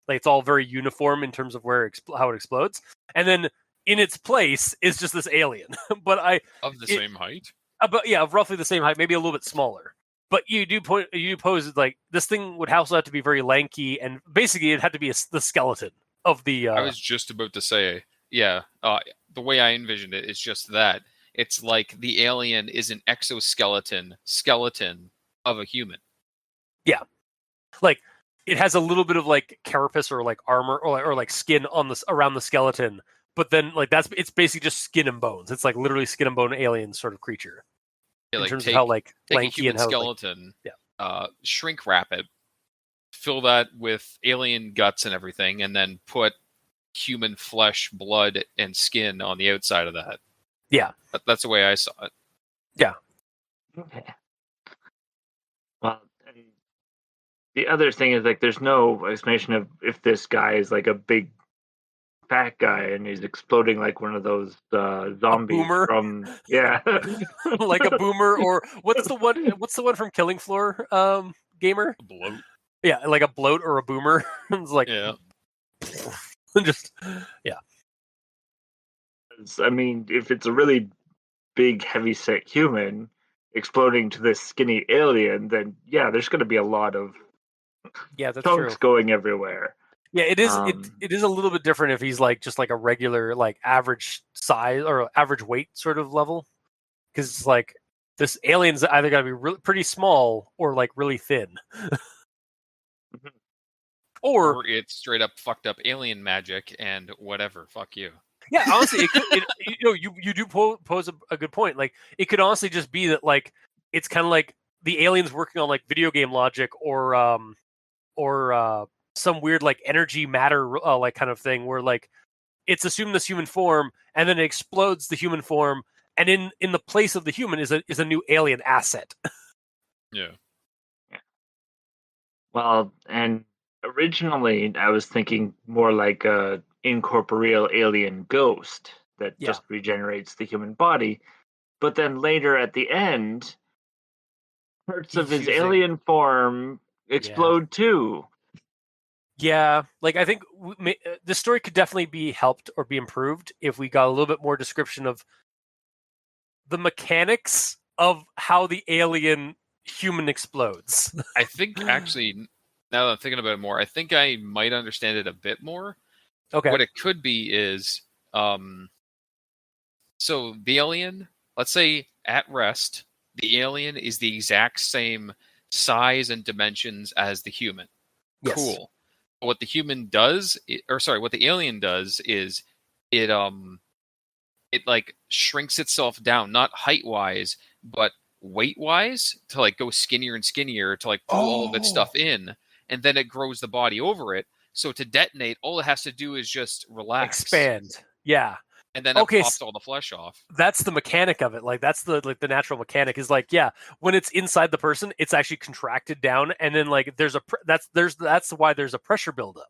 Speaker 1: Like it's all very uniform in terms of how it explodes, and then in its place is just this alien. But
Speaker 3: Of the same height.
Speaker 1: But yeah, of roughly the same height, maybe a little bit smaller. But you do pose like this thing would also have to be very lanky, and basically it had to be the skeleton of the.
Speaker 3: I was just about to say, yeah, the way I envisioned it is just that. It's like the alien is an exoskeleton skeleton of a human.
Speaker 1: Like it has a little bit of like carapace or like armor or like skin on this around the skeleton, but then like it's basically just skin and bones. It's like literally skin and bone alien sort of creature.
Speaker 3: Yeah,
Speaker 1: In
Speaker 3: like
Speaker 1: terms of how like
Speaker 3: take a
Speaker 1: lanky
Speaker 3: human
Speaker 1: and how
Speaker 3: skeleton,
Speaker 1: yeah.
Speaker 3: Shrink wrap it, fill that with alien guts and everything, and then put human flesh, blood, and skin on the outside of that.
Speaker 1: Yeah.
Speaker 3: That's the way I saw it.
Speaker 2: Okay. Well, and the other thing is like there's no explanation of if this guy is like a big fat guy and he's exploding like one of those zombies
Speaker 1: boomer?
Speaker 2: from
Speaker 1: like a boomer, or what's the one from Killing Floor gamer?
Speaker 3: Bloat.
Speaker 1: Yeah, like a bloat or a boomer. It's like
Speaker 3: Yeah.
Speaker 1: just yeah.
Speaker 2: I mean, if it's a really big heavy set human exploding to this skinny alien, then yeah, there's going to be a lot of
Speaker 1: Yeah, that's
Speaker 2: chunks
Speaker 1: true.
Speaker 2: going everywhere.
Speaker 1: Yeah, it is. It is a little bit different if he's like just like a regular like average size or average weight sort of level, because it's like this alien's either got to be really pretty small or like really thin, or
Speaker 3: it's straight up fucked up alien magic and whatever. Fuck you.
Speaker 1: yeah, honestly, you do pose a good point. Like it could honestly just be that like it's kind of like the aliens working on like video game logic or some weird like energy matter like kind of thing where like it's assumed this human form and then it explodes the human form, and in the place of the human is a new alien asset.
Speaker 3: Yeah.
Speaker 2: Well, and originally I was thinking more like a incorporeal alien ghost that just regenerates the human body, but then later at the end, parts of his alien form explode too.
Speaker 1: Yeah, like I think the story could definitely be helped or be improved if we got a little bit more description of the mechanics of how the alien human explodes.
Speaker 3: I think actually, now that I'm thinking about it more, I think I might understand it a bit more.
Speaker 1: Okay.
Speaker 3: What it could be is, so the alien, let's say at rest, the alien is the exact same size and dimensions as the human.
Speaker 1: Yes.
Speaker 3: Cool. What the human does, what the alien does is it like shrinks itself down, not height wise, but weight wise, to like go skinnier and skinnier to like pull all of its stuff in, and then it grows the body over it. So to detonate, all it has to do is just relax,
Speaker 1: expand. Yeah.
Speaker 3: And then it pops all the flesh off.
Speaker 1: That's the mechanic of it. Like that's the natural mechanic is like, yeah, when it's inside the person, it's actually contracted down, and then like that's why there's a pressure buildup.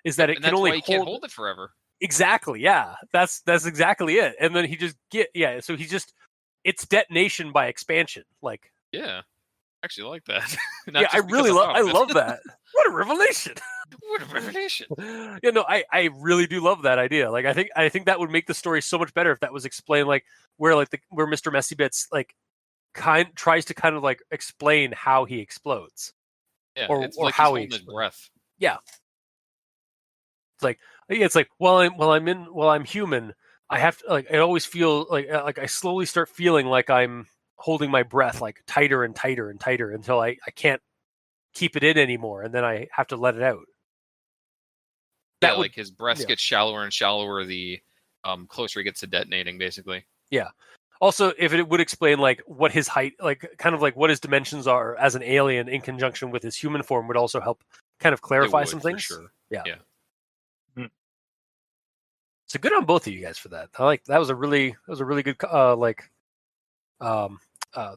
Speaker 1: Is that it can only
Speaker 3: can't hold it forever.
Speaker 1: Exactly. Yeah. That's exactly it. And then he just so he just it's detonation by expansion. Like
Speaker 3: yeah. I actually like that.
Speaker 1: Yeah, I love that. What a revelation.
Speaker 3: What a revelation.
Speaker 1: Yeah, no, I really do love that idea. Like I think that would make the story so much better if that was explained, like where Mr. Messybits like tries to kind of like explain how he explodes.
Speaker 3: Yeah,
Speaker 1: or
Speaker 3: like
Speaker 1: how
Speaker 3: he's holding his breath.
Speaker 1: Yeah. It's like while I'm human, I have to like I always feel like I slowly start feeling like I'm holding my breath like tighter and tighter and tighter until I can't keep it in anymore, and then I have to let it out.
Speaker 3: Like his breath gets shallower and shallower the closer he gets to detonating, basically.
Speaker 1: Yeah. Also, if it would explain like what his height, like kind of like what his dimensions are as an alien in conjunction with his human form, would also help kind of clarify some things.
Speaker 3: For sure.
Speaker 1: Yeah.
Speaker 2: Hmm.
Speaker 1: So good on both of you guys for that. I like that was a really good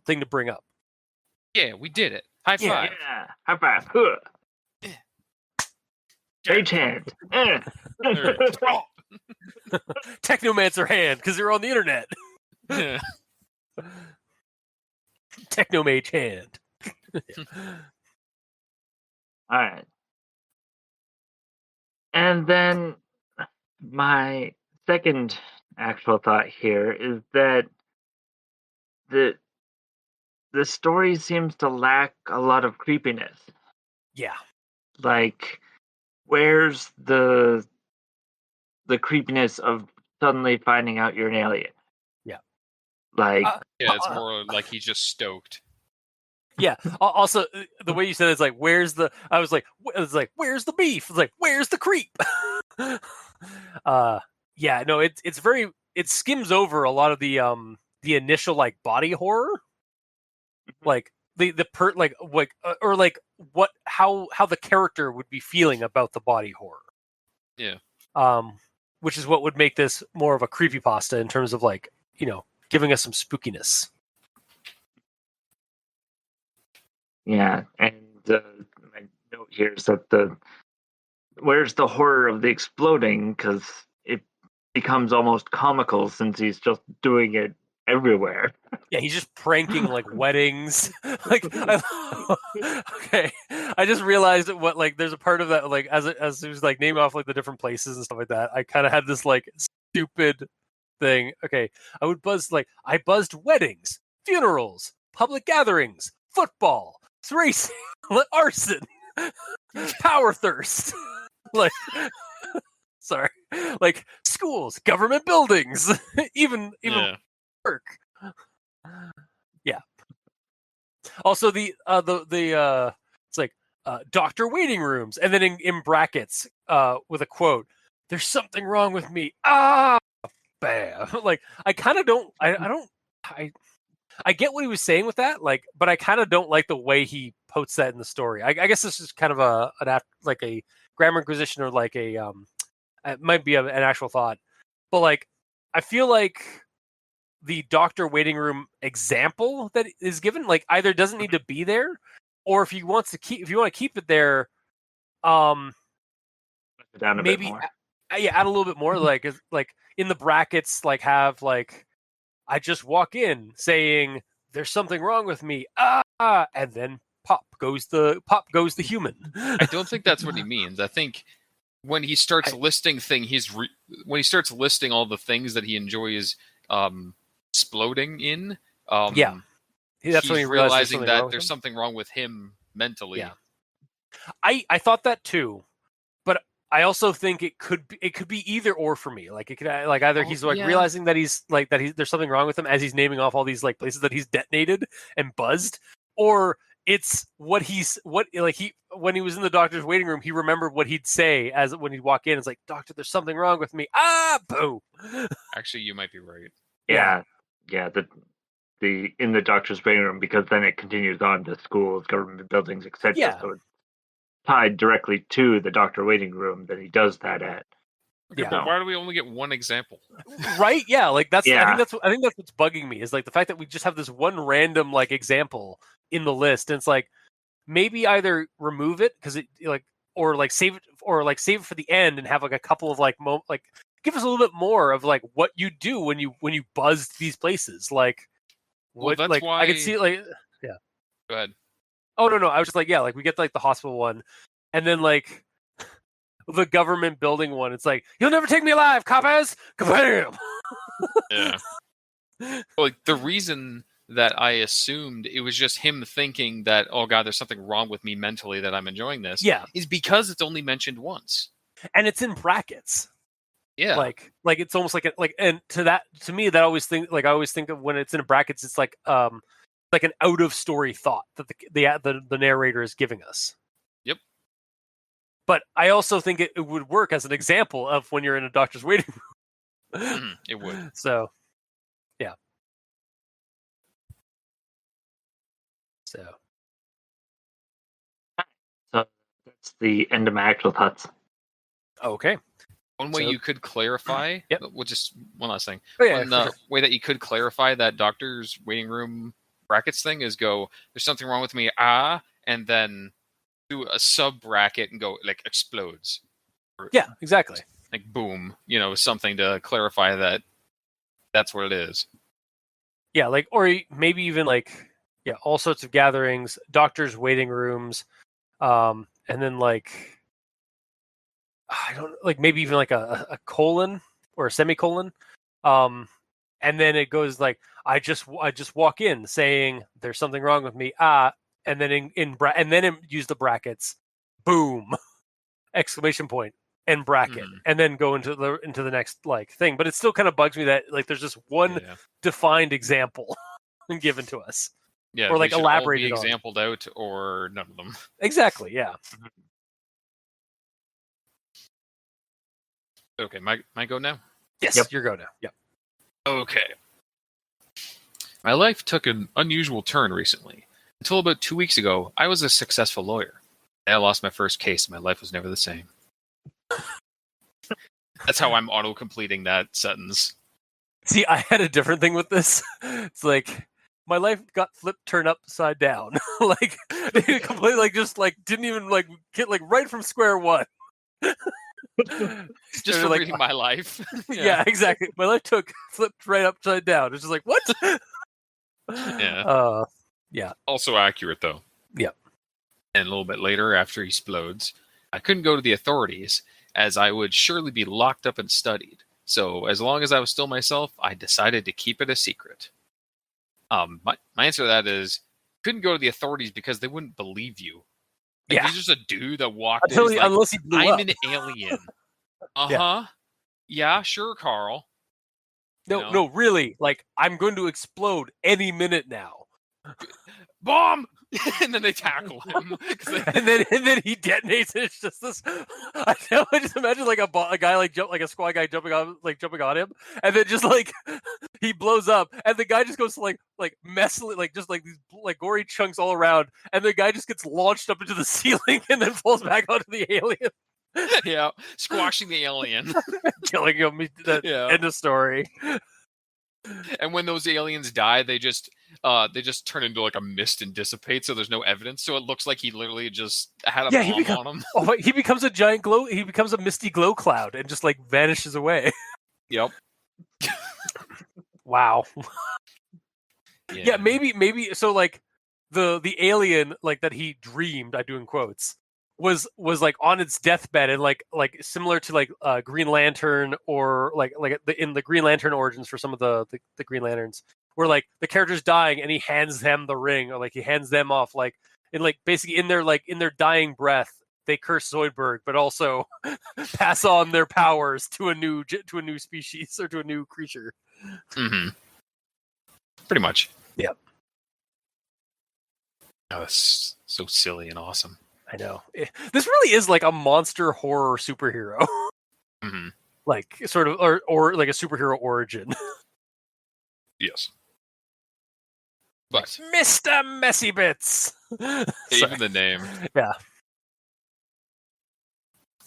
Speaker 1: thing to bring up.
Speaker 3: Yeah, we did it. High five.
Speaker 2: Yeah. High five. Rage hand.
Speaker 1: Technomancer hand, because they're on the internet. Technomage hand.
Speaker 2: All right. And then my second actual thought here is that the story seems to lack a lot of creepiness.
Speaker 1: Yeah.
Speaker 2: Like, where's the creepiness of suddenly finding out you're an alien?
Speaker 1: Yeah.
Speaker 2: Like,
Speaker 3: Yeah, it's more like he's just stoked.
Speaker 1: Yeah. Also, the way you said it's like, where's the? I was like, where's the beef? It's like, where's the creep? Yeah. No, it's very. It skims over a lot of the initial like body horror, like the or like what how the character would be feeling about the body horror.
Speaker 3: Yeah.
Speaker 1: Which is what would make this more of a creepypasta in terms of like, giving us some spookiness.
Speaker 2: yeah, and my note here is that where's the horror of the exploding? Because it becomes almost comical since he's just doing it everywhere.
Speaker 1: Yeah, he's just pranking like weddings. Like, okay, I just realized what like there's a part of that like as he was like naming off like the different places and stuff like that. I kind of had this like stupid thing. Okay, I buzzed weddings, funerals, public gatherings, football, racing, arson, power thirst, like. Sorry, like schools, government buildings, even
Speaker 3: Yeah.
Speaker 1: work. Yeah. Also, it's like doctor waiting rooms, and then in brackets with a quote, "There's something wrong with me." Ah, bam. Like I kind of don't. I get what he was saying with that, like, but I kind of don't like the way he puts that in the story. I guess this is kind of like a grammar inquisition or like a it might be an actual thought, but like I feel like the doctor waiting room example that is given like either doesn't need to be there, or if you want to keep it there,
Speaker 2: Down a
Speaker 1: maybe
Speaker 2: bit more.
Speaker 1: add a little bit more, like in the brackets, like have like I just walk in saying there's something wrong with me, and then pop goes the human.
Speaker 3: I don't think that's what he means. I think when he starts listing when he starts listing all the things that he enjoys exploding in,
Speaker 1: Yeah. That's when he
Speaker 3: he's
Speaker 1: realizes
Speaker 3: realizing that there's something wrong with him mentally.
Speaker 1: Yeah. I thought that too, but I also think it could be either or for me. Like it could like either he's like realizing that there's something wrong with him as he's naming off all these like places that he's detonated and buzzed, or it's when he was in the doctor's waiting room, he remembered what he'd say as when he'd walk in. It's like, doctor, there's something wrong with me. Boom.
Speaker 3: Actually, you might be right.
Speaker 2: Yeah. The in the doctor's waiting room, because then it continues on to schools, government buildings, etc.
Speaker 1: Yeah.
Speaker 2: So it's tied directly to the doctor waiting room that he does that at.
Speaker 3: Okay, but why do we only get one example?
Speaker 1: Right? Yeah, like that's. Yeah. I think that's what's bugging me is like the fact that we just have this one random like example in the list, and it's like maybe either remove it because it like or like save it for the end and have like a couple of like give us a little bit more of like what you do when you buzz these places, like what
Speaker 3: that's
Speaker 1: like
Speaker 3: why
Speaker 1: I could see like yeah.
Speaker 3: Go ahead.
Speaker 1: Oh no, I was just like like we get like the hospital one, and then like the government building one. It's like you'll never take me alive, coppers. Kabam!
Speaker 3: Yeah. Like the reason that I assumed it was just him thinking that, oh god, there's something wrong with me mentally that I'm enjoying this.
Speaker 1: Yeah,
Speaker 3: is because it's only mentioned once,
Speaker 1: and it's in brackets.
Speaker 3: Yeah,
Speaker 1: like it's almost like and to me that I always think of when it's in brackets, it's like an out of story thought that the narrator is giving us.
Speaker 3: Yep.
Speaker 1: But I also think it would work as an example of when you're in a doctor's waiting room.
Speaker 3: It would.
Speaker 1: So, yeah. So
Speaker 2: that's the end of my actual thoughts.
Speaker 1: Okay.
Speaker 3: One way you could clarify, just one last thing.
Speaker 1: Oh, yeah,
Speaker 3: One way that you could clarify that doctor's waiting room brackets thing is go, there's something wrong with me, and then do a sub bracket and go like explodes.
Speaker 1: Yeah, exactly.
Speaker 3: Like boom, something to clarify that that's what it is.
Speaker 1: Yeah, like, or maybe even like, all sorts of gatherings, doctors' waiting rooms, and then like, I don't like maybe even like a colon or a semicolon, and and then it goes like, I just walk in saying there's something wrong with me, and then use the brackets, boom, exclamation point, and bracket, and then go into the next like thing. But it still kind of bugs me that like there's just one defined example given to us.
Speaker 3: Yeah,
Speaker 1: or like
Speaker 3: they should
Speaker 1: elaborated
Speaker 3: all be
Speaker 1: on.
Speaker 3: exampled out, or none of them.
Speaker 1: Exactly, yeah.
Speaker 3: Okay, my go now?
Speaker 1: Yes,
Speaker 2: Yep.
Speaker 1: your go now. Yep.
Speaker 3: Okay. My life took an unusual turn recently. Until about 2 weeks ago, I was a successful lawyer. I lost my first case, and my life was never the same. That's how I'm auto-completing that sentence.
Speaker 1: See, I had a different thing with this. It's like my life got turned upside down. Like completely, like just like didn't even like get like right from square one.
Speaker 3: Just for
Speaker 1: like,
Speaker 3: reading my life.
Speaker 1: yeah, exactly. My life flipped right upside down. It's just like what?
Speaker 3: Yeah.
Speaker 1: Yeah.
Speaker 3: Also accurate though.
Speaker 1: Yep.
Speaker 3: And a little bit later, after he explodes, I couldn't go to the authorities, as I would surely be locked up and studied. So as long as I was still myself, I decided to keep it a secret. My answer to that is, couldn't go to the authorities because they wouldn't believe you. Like,
Speaker 1: Yeah.
Speaker 3: he's just a dude that walked in.
Speaker 1: Until
Speaker 3: Like,
Speaker 1: unless he blew
Speaker 3: I'm
Speaker 1: up.
Speaker 3: an alien. Uh-huh. Yeah, sure, Carl.
Speaker 1: No, really. Like, I'm going to explode any minute now.
Speaker 3: Bomb! And then they tackle him.
Speaker 1: and then he detonates. And it's just this. I just imagine like a guy like a squad guy jumping on him, and then just like he blows up, and the guy just goes to like messily like just like these like gory chunks all around, and the guy just gets launched up into the ceiling and then falls back onto the alien.
Speaker 3: Yeah, squashing the alien,
Speaker 1: killing him. End of story.
Speaker 3: And when those aliens die, they just turn into like a mist and dissipate, so there's no evidence. So it looks like he literally just had a bomb on him.
Speaker 1: Oh, he becomes a giant glow. He becomes a misty glow cloud and just like vanishes away.
Speaker 3: Yep.
Speaker 1: Wow. Yeah, maybe. So like the alien like that he dreamed, I do in quotes, was like on its deathbed and like similar to like Green Lantern or like in the Green Lantern origins for some of the Green Lanterns, where like the character's dying and he hands them the ring, or like he hands them off, like and like basically in their dying breath they curse Zoidberg, but also pass on their powers to a new species or to a new creature.
Speaker 3: Mm-hmm. Pretty much.
Speaker 1: Yep.
Speaker 3: Oh, that's so silly and awesome.
Speaker 1: I know. This really is like a monster horror superhero.
Speaker 3: Mm-hmm.
Speaker 1: Like sort of or like a superhero origin.
Speaker 3: Yes. But
Speaker 1: Mr. Messy Bits.
Speaker 3: even the name.
Speaker 1: Yeah.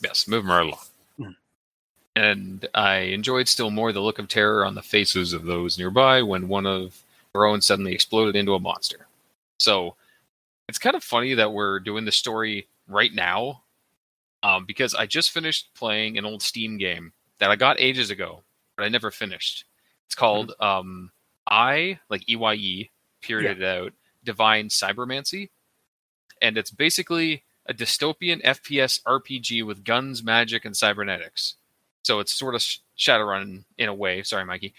Speaker 3: Yes, moving right along. And I enjoyed still more the look of terror on the faces of those nearby when one of their own suddenly exploded into a monster. So it's kind of funny that we're doing this story right now, because I just finished playing an old Steam game that I got ages ago, but I never finished. It's called EYE, period out, Divine Cybermancy. And it's basically a dystopian FPS RPG with guns, magic, and cybernetics. So it's sort of Shadowrun in a way. Sorry, Mikey.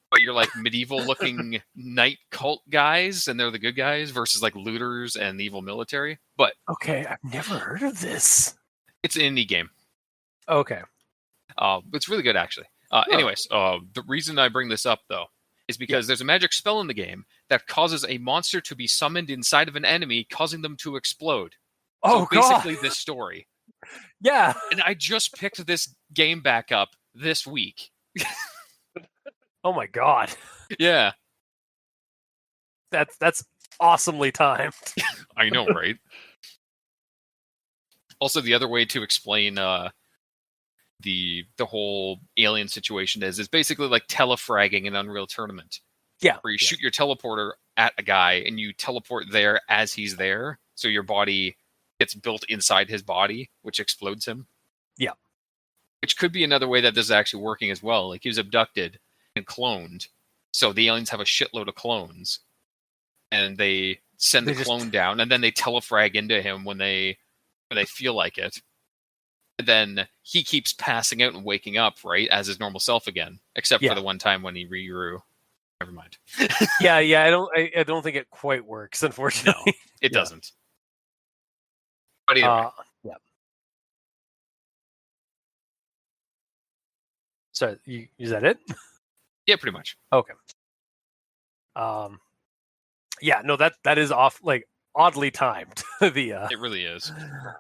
Speaker 3: But you're like medieval-looking knight cult guys, and they're the good guys, versus like looters and the evil military. But
Speaker 1: okay, I've never heard of this.
Speaker 3: It's an indie game.
Speaker 1: Okay.
Speaker 3: It's really good, actually. Anyways, the reason I bring this up, though, is because there's a magic spell in the game that causes a monster to be summoned inside of an enemy, causing them to explode.
Speaker 1: Oh,
Speaker 3: so basically this story.
Speaker 1: Yeah.
Speaker 3: And I just picked this game back up this week.
Speaker 1: Oh my god.
Speaker 3: Yeah.
Speaker 1: That's awesomely timed.
Speaker 3: I know, right? Also, the other way to explain the whole alien situation is basically like telefragging in Unreal Tournament.
Speaker 1: Yeah.
Speaker 3: Where you shoot your teleporter at a guy and you teleport there as he's there, so your body gets built inside his body, which explodes him.
Speaker 1: Yeah.
Speaker 3: Which could be another way that this is actually working as well. Like, he was abducted and cloned, so the aliens have a shitload of clones, and they send the clone down, and then they telefrag into him when they feel like it. then he keeps passing out and waking up, right, as his normal self again, except
Speaker 1: Yeah.
Speaker 3: for the one time when he regrew. Never mind.
Speaker 1: Yeah, I don't think it quite works, unfortunately.
Speaker 3: No, it
Speaker 1: Yeah.
Speaker 3: doesn't. But either way.
Speaker 1: Yeah. So, is that it?
Speaker 3: Yeah, pretty much.
Speaker 1: Okay. Yeah, no, that is off, like, oddly timed.
Speaker 3: It really is.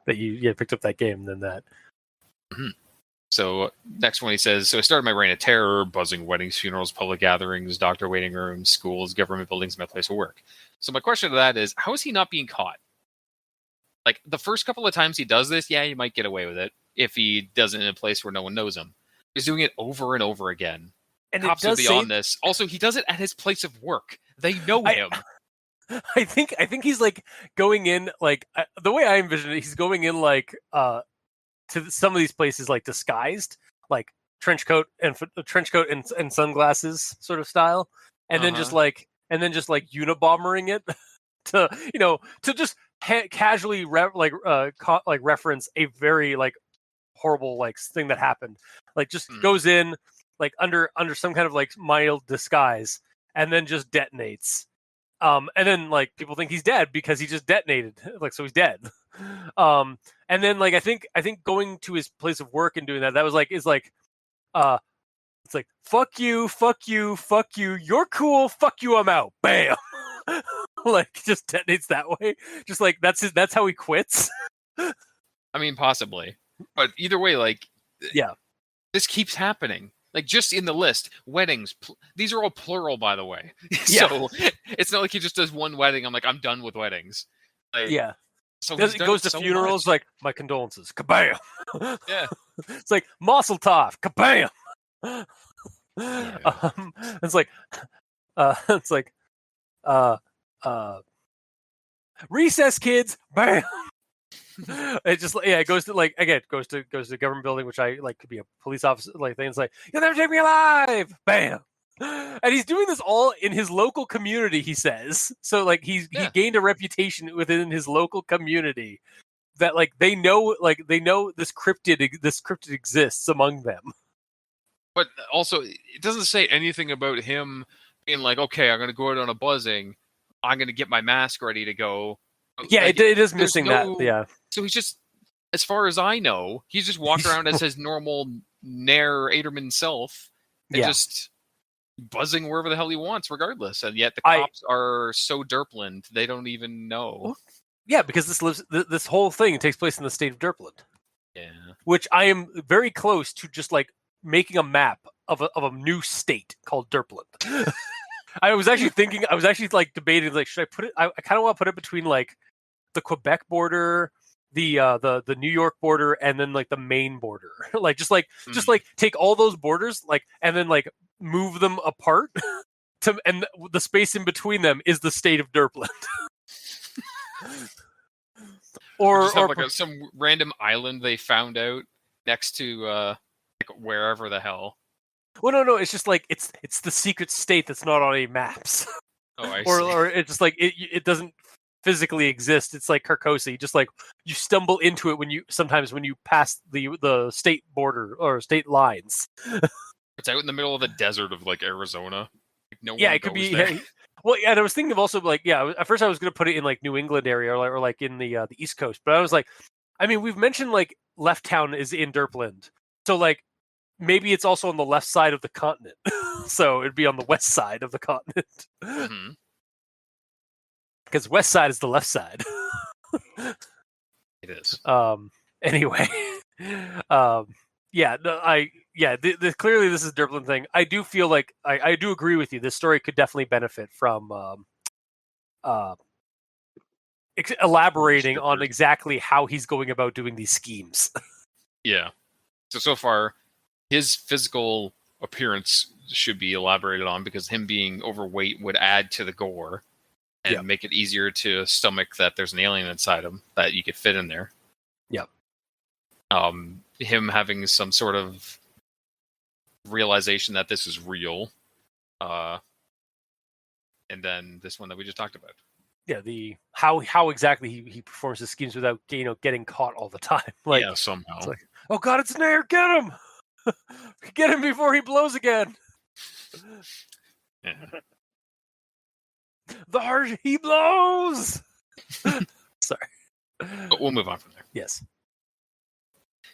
Speaker 1: That you picked up that game than that.
Speaker 3: So next one he says, so I started my reign of terror, buzzing weddings, funerals, public gatherings, doctor waiting rooms, schools, government buildings, and my place of work. So my question to that is, how is he not being caught? Like, the first couple of times he does this, yeah, he might get away with it if he does it in a place where no one knows him. He's doing it over and over again.
Speaker 1: And
Speaker 3: Cops
Speaker 1: it
Speaker 3: are
Speaker 1: does
Speaker 3: beyond this. Also, he does it at his place of work. They know him.
Speaker 1: I think he's like going in, like, the way I envision it, he's going in like to some of these places like disguised, like trench coat and sunglasses sort of style, and then just like Unabombering it to just casually reference a very like horrible like thing that happened, like just goes in like under some kind of like mild disguise and then just detonates. And then like people think he's dead because he just detonated, like, so he's dead. And then like I think going to his place of work and doing that was like it's like fuck you, you're cool, fuck you, I'm out, bam. Like just detonates that way. Just like that's how he quits.
Speaker 3: I mean, possibly, but either way, like,
Speaker 1: yeah,
Speaker 3: this keeps happening. Like, just in the list, weddings. These are all plural, by the way.
Speaker 1: Yeah.
Speaker 3: So it's not like he just does one wedding. I'm like, I'm done with weddings. Like,
Speaker 1: yeah.
Speaker 3: So
Speaker 1: it goes to
Speaker 3: so
Speaker 1: funerals,
Speaker 3: much.
Speaker 1: like, my condolences, kabam.
Speaker 3: Yeah.
Speaker 1: It's like Mazel Tov, kabam.
Speaker 3: Yeah.
Speaker 1: It's like recess kids, bam. It just it goes to like again goes to the government building, which I like could be a police officer like thing. It's like, you'll never take me alive, bam. And he's doing this all in his local community, he says. So like he gained a reputation within his local community that like they know this cryptid exists among them.
Speaker 3: But also, it doesn't say anything about him being like, okay, I'm going to go out on a buzzing. I'm going to get my mask ready to go.
Speaker 1: Yeah,
Speaker 3: like,
Speaker 1: it is missing that. Yeah.
Speaker 3: So he's just, as far as I know, he's just walking around as his normal Nair Aderman self and just buzzing wherever the hell he wants, regardless. And yet the cops are so derpland, they don't even know.
Speaker 1: Yeah, because this whole thing takes place in the state of Derpland.
Speaker 3: Yeah.
Speaker 1: Which I am very close to just like making a map of a new state called Derpland. I was actually like debating, like, should I put it? I kind of want to put it between like the Quebec border, the New York border, and then like the Maine border. Like just take all those borders, like, and then like move them apart and the space in between them is the state of Derpland. or
Speaker 3: just have like some random island they found out next to like wherever the hell.
Speaker 1: Well, no, it's just like it's the secret state that's not on any maps.
Speaker 3: Oh, I see.
Speaker 1: Or it's just like it doesn't physically exist. It's like Carcosa. Just like you stumble into it when you pass the state border or state lines.
Speaker 3: It's out in the middle of the desert of like Arizona. Like, no one
Speaker 1: it could be.
Speaker 3: there.
Speaker 1: Yeah, well, and I was thinking of also like at first I was going to put it in like New England area or like in the East Coast, but I was like, I mean, we've mentioned like Left Town is in Derpland, so like maybe it's also on the left side of the continent. So it'd be on the west side of the continent.
Speaker 3: Mm-hmm.
Speaker 1: Because west side is the left side.
Speaker 3: It is.
Speaker 1: Anyway. Clearly this is a Derpland thing. I do feel like I do agree with you. This story could definitely benefit from elaborating on exactly how he's going about doing these schemes.
Speaker 3: Yeah. So far, his physical appearance should be elaborated on, because him being overweight would add to the gore and make it easier to stomach that there's an alien inside him that you could fit in there.
Speaker 1: Yep.
Speaker 3: Him having some sort of realization that this is real. And then this one that we just talked about.
Speaker 1: Yeah, how exactly he performs his schemes without getting caught all the time. Like,
Speaker 3: yeah, somehow.
Speaker 1: Oh God, it's Nair! Get him! Get him before he blows again.
Speaker 3: Yeah.
Speaker 1: The harsher he blows. Sorry.
Speaker 3: But we'll move on from there.
Speaker 1: Yes.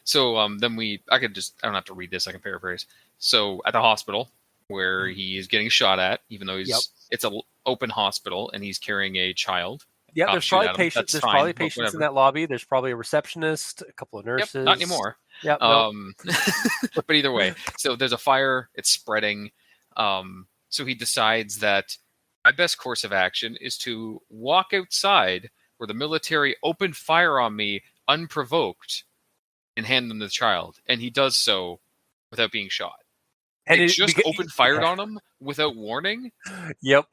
Speaker 3: So then I don't have to read this, I can paraphrase. So at the hospital where he is getting shot at, even though it's an open hospital and he's carrying a child.
Speaker 1: Yeah, there's
Speaker 3: shoot at
Speaker 1: probably
Speaker 3: him.
Speaker 1: patients.
Speaker 3: That's
Speaker 1: There's
Speaker 3: fine,
Speaker 1: probably
Speaker 3: but
Speaker 1: patients in
Speaker 3: whatever.
Speaker 1: that lobby. There's probably a receptionist, a couple of nurses.
Speaker 3: Yep, not anymore.
Speaker 1: Yep. No.
Speaker 3: But either way, so there's a fire. It's spreading. So he decides that my best course of action is to walk outside where the military opened fire on me unprovoked and hand them the child. And he does so without being shot.
Speaker 1: And
Speaker 3: They
Speaker 1: it
Speaker 3: just
Speaker 1: beca-
Speaker 3: opened fired on him without warning.
Speaker 1: Yep.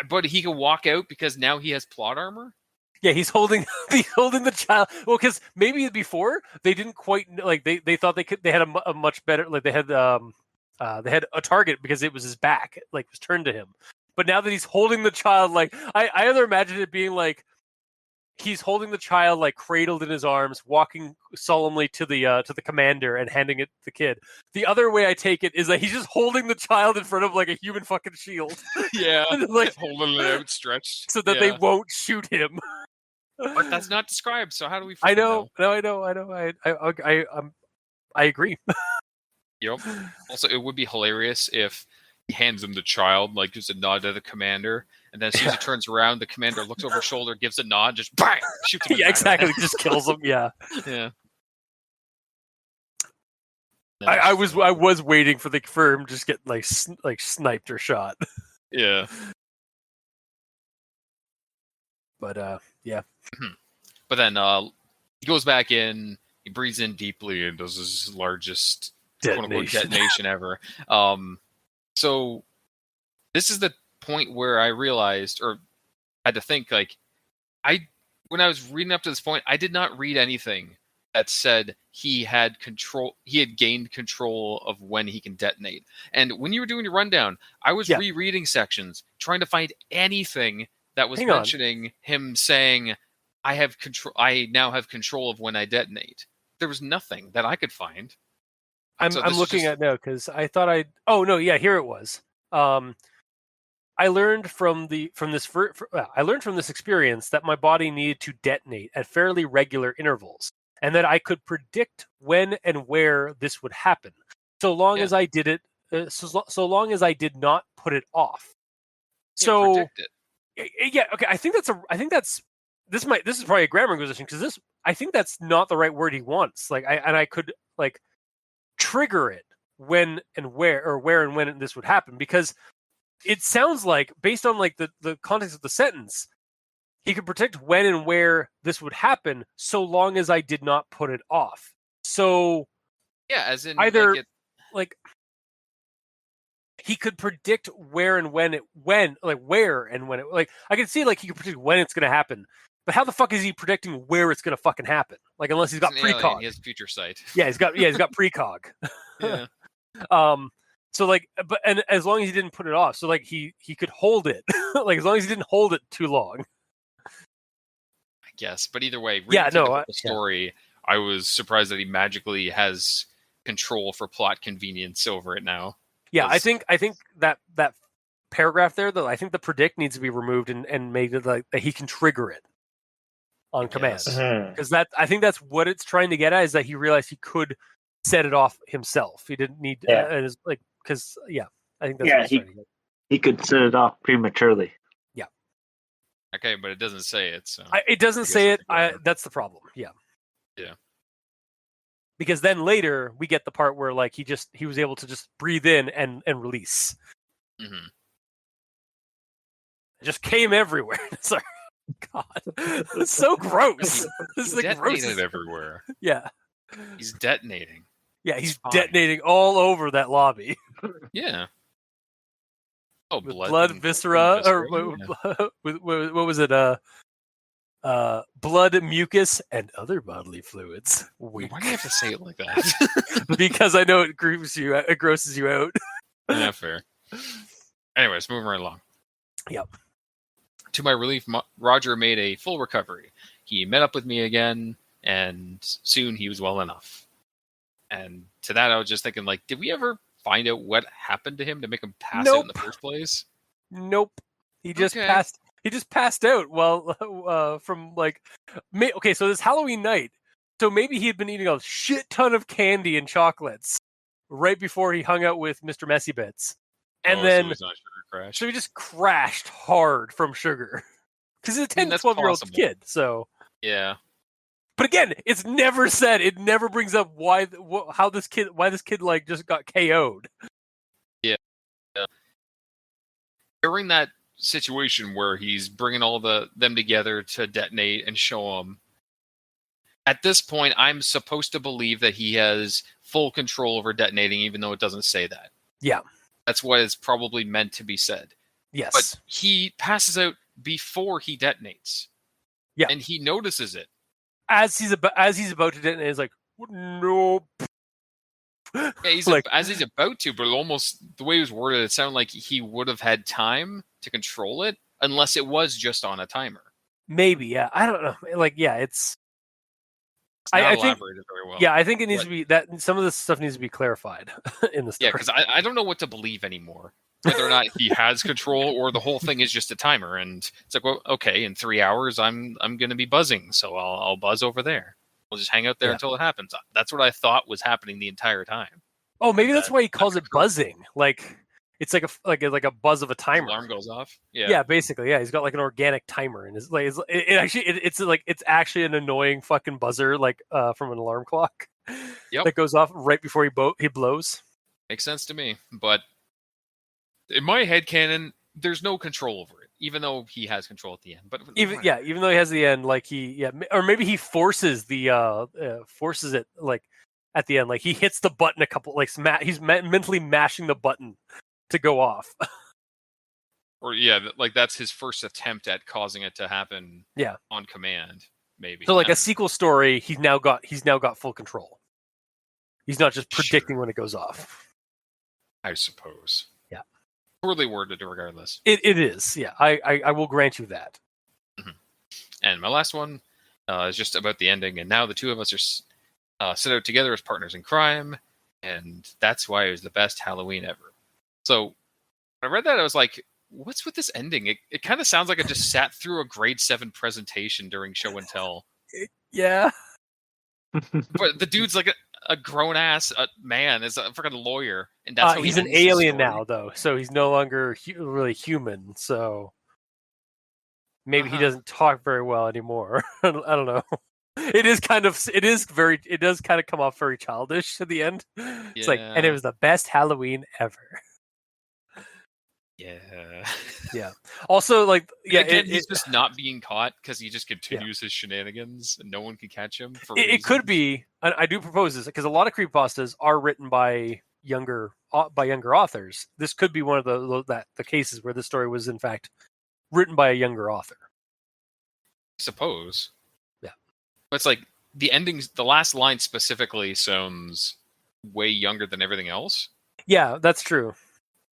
Speaker 3: But he can walk out because now he has plot armor.
Speaker 1: Yeah, he's holding the child. Well, because maybe before they didn't quite like they thought they had a much better they had a target because it was his back was turned to him. But now that he's holding the child, I either imagine it being like he's holding the child cradled in his arms, walking solemnly to the commander and handing it to the kid. The other way I take it is that he's just holding the child in front of a human fucking shield.
Speaker 3: Yeah,
Speaker 1: Like
Speaker 3: holding it outstretched
Speaker 1: so that they won't shoot him.
Speaker 3: But that's not described. So how do we?
Speaker 1: I know. No, I know. I agree.
Speaker 3: Yep. Also, it would be hilarious if he hands him the child, just a nod to the commander, and then as soon as he turns around, the commander looks over his shoulder, gives a nod, just bang, shoots him. In the
Speaker 1: Yeah,
Speaker 3: back of the
Speaker 1: exactly.
Speaker 3: head.
Speaker 1: Just kills him. Yeah.
Speaker 3: Yeah.
Speaker 1: I was waiting for him just get sniped or shot.
Speaker 3: Yeah.
Speaker 1: But yeah.
Speaker 3: But then he goes back in, he breathes in deeply, and does his largest quote-unquote detonation ever. So this is the point where I realized, or had to think, when I was reading up to this point, I did not read anything that said he had gained control of when he can detonate. And when you were doing your rundown, I was rereading sections, trying to find anything that was mentioning him saying, I now have control of when I detonate. There was nothing that I could find.
Speaker 1: I'm looking at now because I thought here it was. I learned from this experience that my body needed to detonate at fairly regular intervals, and that I could predict when and where this would happen, so long as I did it. So long as I did not put it off. So
Speaker 3: predict it.
Speaker 1: Yeah, okay. I think this is probably a grammar inquisition because I think that's not the right word he wants. I could trigger it when and when this would happen, because it sounds like, based on the context of the sentence, he could predict when and where this would happen so long as I did not put it off. So
Speaker 3: yeah, as in
Speaker 1: either he could predict where and when I can see he could predict when it's going to happen, but how the fuck is he predicting where it's going to fucking happen? Unless he's got precog.
Speaker 3: He has future sight.
Speaker 1: Yeah, he's got precog.
Speaker 3: Yeah.
Speaker 1: But as long as he didn't put it off, so he could hold it. As long as he didn't hold it too long.
Speaker 3: I guess, but either way,
Speaker 1: the
Speaker 3: story. I was surprised that he magically has control for plot convenience over it now.
Speaker 1: Yeah, I think that paragraph there, though, I think the predict needs to be removed and made it that he can trigger it on command. Because I think that's what it's trying to get at, is that he realized he could set it off himself. He didn't need I think that's what he's trying to get.
Speaker 2: He could set it off prematurely.
Speaker 1: Yeah.
Speaker 3: Okay, but it doesn't say it. So
Speaker 1: it doesn't say it. That's the problem. Yeah.
Speaker 3: Yeah.
Speaker 1: Because then later we get the part where he was able to just breathe in and release.
Speaker 3: Mm-hmm.
Speaker 1: It just came everywhere. Sorry. God, it's so gross. This is
Speaker 3: detonated everywhere.
Speaker 1: Yeah.
Speaker 3: He's detonating.
Speaker 1: Yeah, he's detonating all over that lobby.
Speaker 3: Yeah. Oh,
Speaker 1: blood, viscera, or what was it? Blood, mucus, and other bodily fluids.
Speaker 3: Why do you have to say it like that?
Speaker 1: Because I know it grosses you out.
Speaker 3: Yeah, fair. Anyways, moving right along.
Speaker 1: Yep.
Speaker 3: To my relief, Roger made a full recovery. He met up with me again, and soon he was well enough. And to that, I was just thinking, like, did we ever find out what happened to him to make him pass out in the
Speaker 1: Nope.
Speaker 3: first place?
Speaker 1: Nope. He just
Speaker 3: Okay.
Speaker 1: passed. He just passed out. Well, from like, okay. So this Halloween night. So maybe he had been eating a shit ton of candy and chocolates right before he hung out with Mr. Messy Bits, and
Speaker 3: So
Speaker 1: then
Speaker 3: he's not sugar crash.
Speaker 1: so he just crashed hard from sugar because he's a 10
Speaker 3: that's
Speaker 1: 12-year-old
Speaker 3: possible.
Speaker 1: kid. So,
Speaker 3: Yeah.
Speaker 1: but again, it's never said. It never brings up why this kid like just got KO'd.
Speaker 3: During that situation where he's bringing all them together to detonate and show them, at this point, I'm supposed to believe that he has full control over detonating, even though it doesn't say that.
Speaker 1: Yeah.
Speaker 3: That's what is probably meant to be said.
Speaker 1: Yes.
Speaker 3: But he passes out before he detonates.
Speaker 1: Yeah.
Speaker 3: And he notices it.
Speaker 1: As he's about to detonate, he's like, nope.
Speaker 3: Yeah, as he's about to, but almost the way it was worded, it sounded like he would have had time to control it, unless it was just on a timer.
Speaker 1: Maybe, yeah. I don't know. Like, yeah, it's
Speaker 3: not
Speaker 1: I think
Speaker 3: elaborated very well.
Speaker 1: Yeah, I think it needs to be that some of this stuff needs to be clarified in the story.
Speaker 3: Yeah, because I don't know what to believe anymore. Whether or not he has control or the whole thing is just a timer. And it's like, well, okay, in 3 hours I'm going to be buzzing, so I'll buzz over there. We'll just hang out there until it happens. That's what I thought was happening the entire time.
Speaker 1: Oh, maybe that's why he calls it buzzing. Like it's like a buzz of a timer.
Speaker 3: Alarm goes off. Yeah.
Speaker 1: Yeah, basically. Yeah, he's got like an organic timer, and it's actually an annoying fucking buzzer, like from an alarm clock.
Speaker 3: Yep.
Speaker 1: That goes off right before he blows.
Speaker 3: Makes sense to me, but in my headcanon, there's no control over it, even though he has control at the end. But
Speaker 1: even though he has the end, like or maybe he forces it like at the end, like he hits the button a couple, like he's mentally mashing the button to go off.
Speaker 3: Or like that's his first attempt at causing it to happen.
Speaker 1: Yeah,
Speaker 3: on command, maybe.
Speaker 1: So like a sequel story, he's now got full control. He's not just predicting when it goes off.
Speaker 3: I suppose.
Speaker 1: Yeah.
Speaker 3: Poorly worded, regardless.
Speaker 1: It is. Yeah, I will grant you that.
Speaker 3: Mm-hmm. And my last one is just about the ending. And now the two of us are set out together as partners in crime, and that's why it was the best Halloween ever. So when I read that, I was like, what's with this ending? It kind of sounds like I just sat through a grade 7 presentation during show and tell.
Speaker 1: Yeah.
Speaker 3: But the dude's like a grown ass man, is a freaking lawyer, and that's how
Speaker 1: he's an alien now, though, so he's no longer really human. So maybe he doesn't talk very well anymore. I don't know. It does kind of come off very childish at the end. It's like, and it was the best Halloween ever.
Speaker 3: Yeah.
Speaker 1: Yeah. Also, like, yeah,
Speaker 3: again, he's just not being caught because he just continues his shenanigans and no one can catch him.
Speaker 1: It could be. I do propose this because a lot of creepypastas are written by younger authors. This could be one of the cases where the story was in fact written by a younger author.
Speaker 3: I suppose.
Speaker 1: Yeah.
Speaker 3: But it's like the endings. The last line specifically sounds way younger than everything else.
Speaker 1: Yeah, that's true.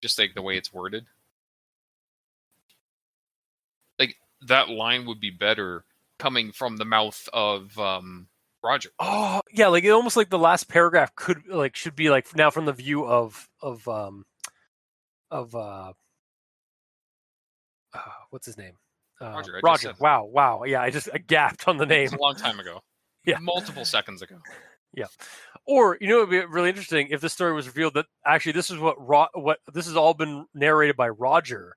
Speaker 3: Just like the way it's worded. Like that line would be better coming from the mouth of Roger.
Speaker 1: Oh, yeah, like it almost like the last paragraph should be like now from the view of what's his name?
Speaker 3: Roger.
Speaker 1: Roger. Wow. Yeah, I gapped on the name.
Speaker 3: It was a long time ago.
Speaker 1: Yeah.
Speaker 3: Multiple seconds ago.
Speaker 1: Yeah. Or, it would be really interesting if this story was revealed that actually this is what this has all been narrated by Roger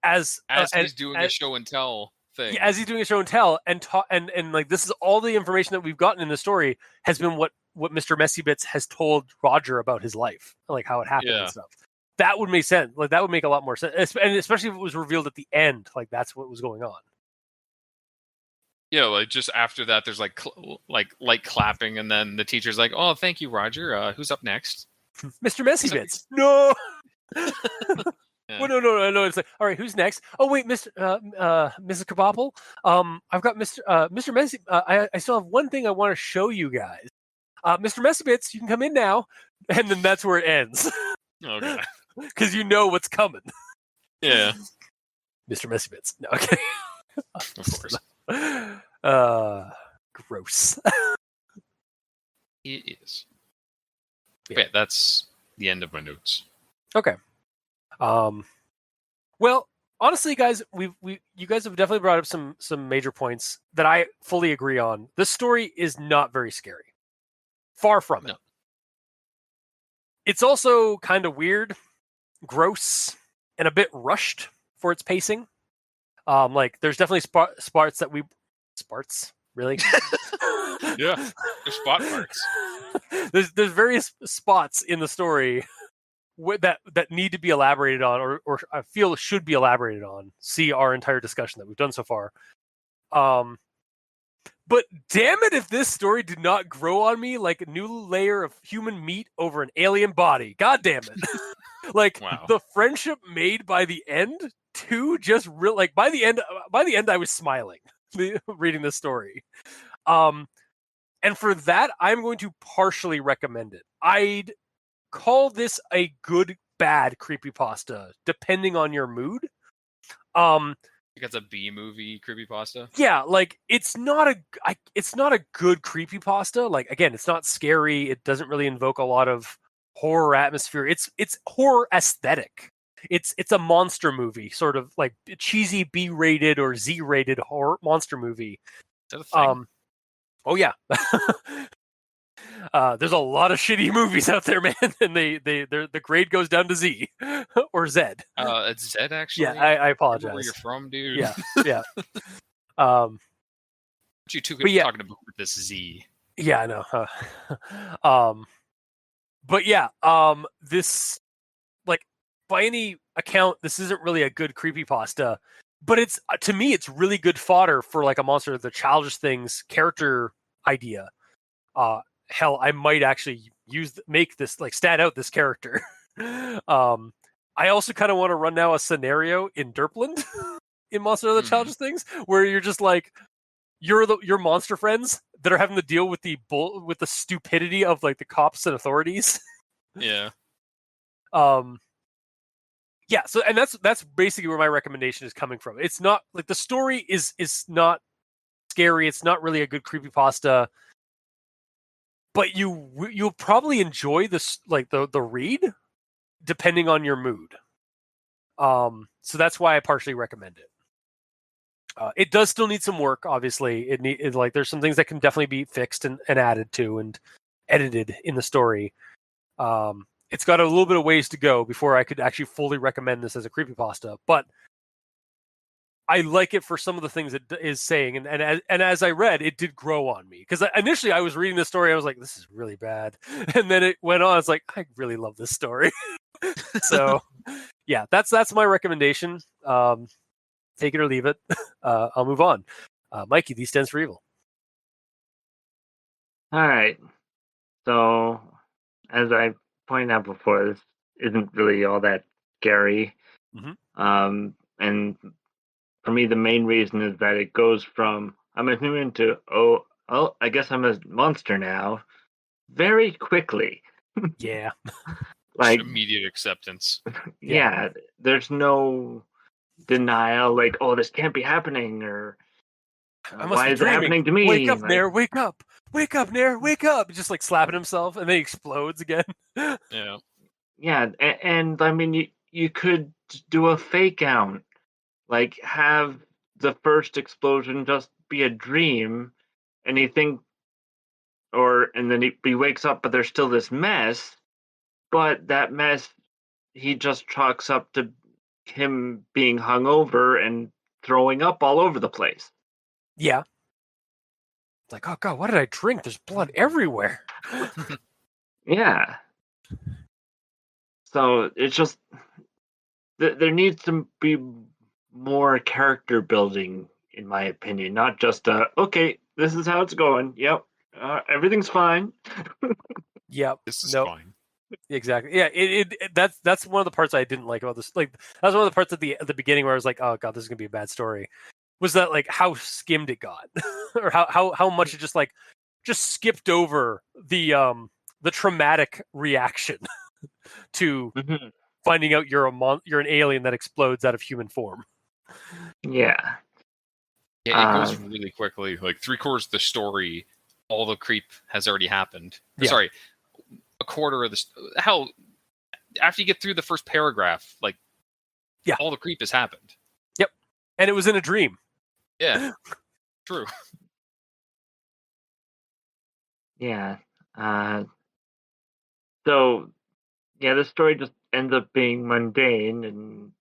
Speaker 1: as
Speaker 3: he's doing a show and tell thing.
Speaker 1: Yeah, as he's doing a show and tell and like this is all the information that we've gotten in the story has been what Mr. Messy Bits has told Roger about his life, like how it happened and stuff. That would make sense. Like that would make a lot more sense, and especially if it was revealed at the end, like that's what was going on.
Speaker 3: Yeah, like just after that, there's like light clapping, and then the teacher's like, "Oh, thank you, Roger. Who's up next?"
Speaker 1: Mr. Messy Bits. No.
Speaker 3: Yeah.
Speaker 1: Well, no. It's like, all right, who's next? Oh, wait, Mrs. Kabapple. I've got Mr. Messy. I still have one thing I want to show you guys. Mr. Messy Bits, you can come in now, and then that's where it ends.
Speaker 3: Okay.
Speaker 1: Because you know what's coming.
Speaker 3: Yeah.
Speaker 1: Mr. Messy Bits. No, okay.
Speaker 3: Of course.
Speaker 1: Gross.
Speaker 3: It is. Okay, that's the end of my notes.
Speaker 1: Okay. Well, honestly, guys, you guys have definitely brought up some major points that I fully agree on. This story is not very scary. Far from it.
Speaker 3: No.
Speaker 1: It's also kind of weird, gross, and a bit rushed for its pacing. Like there's definitely Sparts, really?
Speaker 3: Yeah, there's spot parts.
Speaker 1: There's various spots in the story that need to be elaborated on, or I feel should be elaborated on. See our entire discussion that we've done so far. But damn it, if this story did not grow on me like a new layer of human meat over an alien body. God damn it. Like
Speaker 3: Wow.
Speaker 1: the friendship made by the end too, just real like by the end I was smiling reading this story. And for that, I'm going to partially recommend it. I'd call this a good, bad creepypasta, depending on your mood.
Speaker 3: It's a B movie creepypasta.
Speaker 1: Yeah, like it's not a good creepypasta. Like again, it's not scary. It doesn't really invoke a lot of horror atmosphere. It's horror aesthetic. It's a monster movie, sort of like cheesy B-rated or Z-rated horror monster movie.
Speaker 3: Is that a thing?
Speaker 1: Oh yeah. There's a lot of shitty movies out there, man, and the grade goes down to Z or Z.
Speaker 3: It's Z actually.
Speaker 1: Yeah, I apologize.
Speaker 3: Where you're from, dude?
Speaker 1: Yeah, yeah.
Speaker 3: What you two
Speaker 1: But yeah.
Speaker 3: talking about with this Z?
Speaker 1: Yeah, I know. But yeah, this, like, by any account, this isn't really a good creepypasta, but it's, to me, it's really good fodder for like a Monster of the Childish Things character idea. Hell, I might actually make this, like, stat out this character. I also kind of want to run now a scenario in Derpland in Monster of the Childish Things, where you're just like, your monster friends that are having to deal with the stupidity of like the cops and authorities.
Speaker 3: Yeah.
Speaker 1: Yeah, so and that's basically where my recommendation is coming from. It's not like the story is not scary. It's not really a good creepypasta, but you'll probably enjoy this, like the read, depending on your mood. So that's why I partially recommend it. It does still need some work, obviously. Like there's some things that can definitely be fixed and added to and edited in the story. It's got a little bit of ways to go before I could actually fully recommend this as a creepypasta, but I like it for some of the things it is saying, and as I read, it did grow on me, because initially I was reading the story, I was like, this is really bad, and then it went on. It's like, I really love this story. So yeah, that's my recommendation. Take it or leave it. I'll move on. Mikey, D stands for evil.
Speaker 2: All right. So, as I pointed out before, this isn't really all that scary.
Speaker 1: Mhm.
Speaker 2: And for me, the main reason is that it goes from I'm a human to I guess I'm a monster now, very quickly.
Speaker 1: Yeah.
Speaker 2: Like,
Speaker 3: immediate acceptance.
Speaker 2: yeah, there's no denial, like, oh, this can't be happening, or
Speaker 1: I must
Speaker 2: why
Speaker 1: be
Speaker 2: is it
Speaker 1: dreaming.
Speaker 2: happening to me?
Speaker 1: Wake up,
Speaker 2: Like,
Speaker 1: Nair! Wake up! Wake up, Nair! Wake up! Just like slapping himself, and then he explodes again.
Speaker 3: Yeah.
Speaker 2: yeah, and I mean, you could do a fake out, like have the first explosion just be a dream, and and then he wakes up, but there's still this mess, but that mess he just chalks up to him being hungover and throwing up all over the place.
Speaker 1: Yeah. It's like, oh god, what did I drink? There's blood everywhere.
Speaker 2: Yeah. So it's just there needs to be more character building, in my opinion, not just okay, this is how it's going. Yep, everything's fine.
Speaker 1: Yep.
Speaker 3: This is
Speaker 1: Nope.
Speaker 3: fine.
Speaker 1: Exactly. Yeah. That's one of the parts I didn't like about this. Like that's one of the parts at the beginning where I was like, oh god, this is gonna be a bad story. Was that like how skimmed it got, or how much it just skipped over the traumatic reaction to finding out you're an alien that explodes out of human form.
Speaker 2: Yeah.
Speaker 3: Yeah, it goes really quickly. Like 3/4 of the story, all the creep has already happened.
Speaker 1: Yeah.
Speaker 3: Sorry, quarter of hell, after you get through the first paragraph, like,
Speaker 1: Yeah.
Speaker 3: all the creep has happened.
Speaker 1: Yep. And it was in a dream.
Speaker 3: Yeah. True.
Speaker 2: Yeah. So, yeah, the story just ends up being mundane and,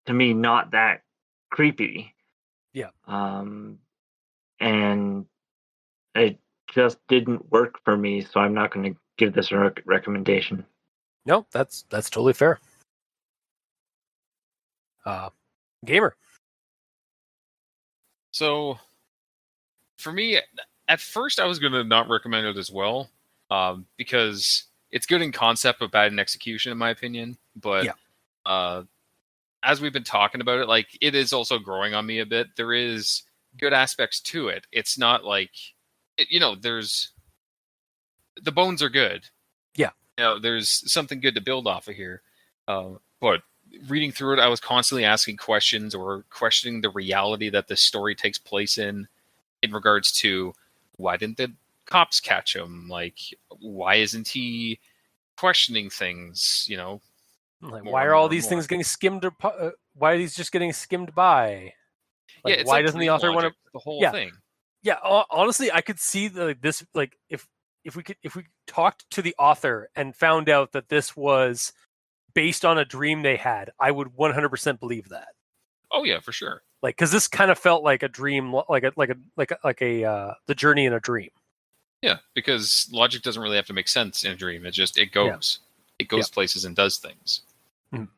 Speaker 2: to me, not that creepy.
Speaker 1: Yeah.
Speaker 2: And it just didn't work for me, so I'm not going to give this a recommendation.
Speaker 1: No, that's totally fair. Gamer.
Speaker 3: So, for me, at first I was going to not recommend it as well, because it's good in concept but bad in execution, in my opinion. But as we've been talking about it, like, it is also growing on me a bit. There is good aspects to it. It's not like, there's the bones are good.
Speaker 1: Yeah.
Speaker 3: There's something good to build off of here. But reading through it, I was constantly asking questions or questioning the reality that this story takes place in regards to, why didn't the cops catch him? Like, why isn't he questioning things?
Speaker 1: Like,
Speaker 3: More
Speaker 1: why
Speaker 3: and
Speaker 1: are all
Speaker 3: more and
Speaker 1: these
Speaker 3: more.
Speaker 1: things getting skimmed? Why are these just getting skimmed by? Like,
Speaker 3: It's
Speaker 1: why
Speaker 3: like
Speaker 1: doesn't the
Speaker 3: dream
Speaker 1: author want to?
Speaker 3: logic, the whole
Speaker 1: Yeah.
Speaker 3: thing.
Speaker 1: Yeah, honestly, I could see this. Like, if we talked to the author and found out that this was based on a dream they had, I would 100% believe that.
Speaker 3: Oh yeah, for sure.
Speaker 1: Like, because this kind of felt like a dream, like a the journey in a dream.
Speaker 3: Yeah, because logic doesn't really have to make sense in a dream. It goes. It goes places and does things.
Speaker 1: Mhm.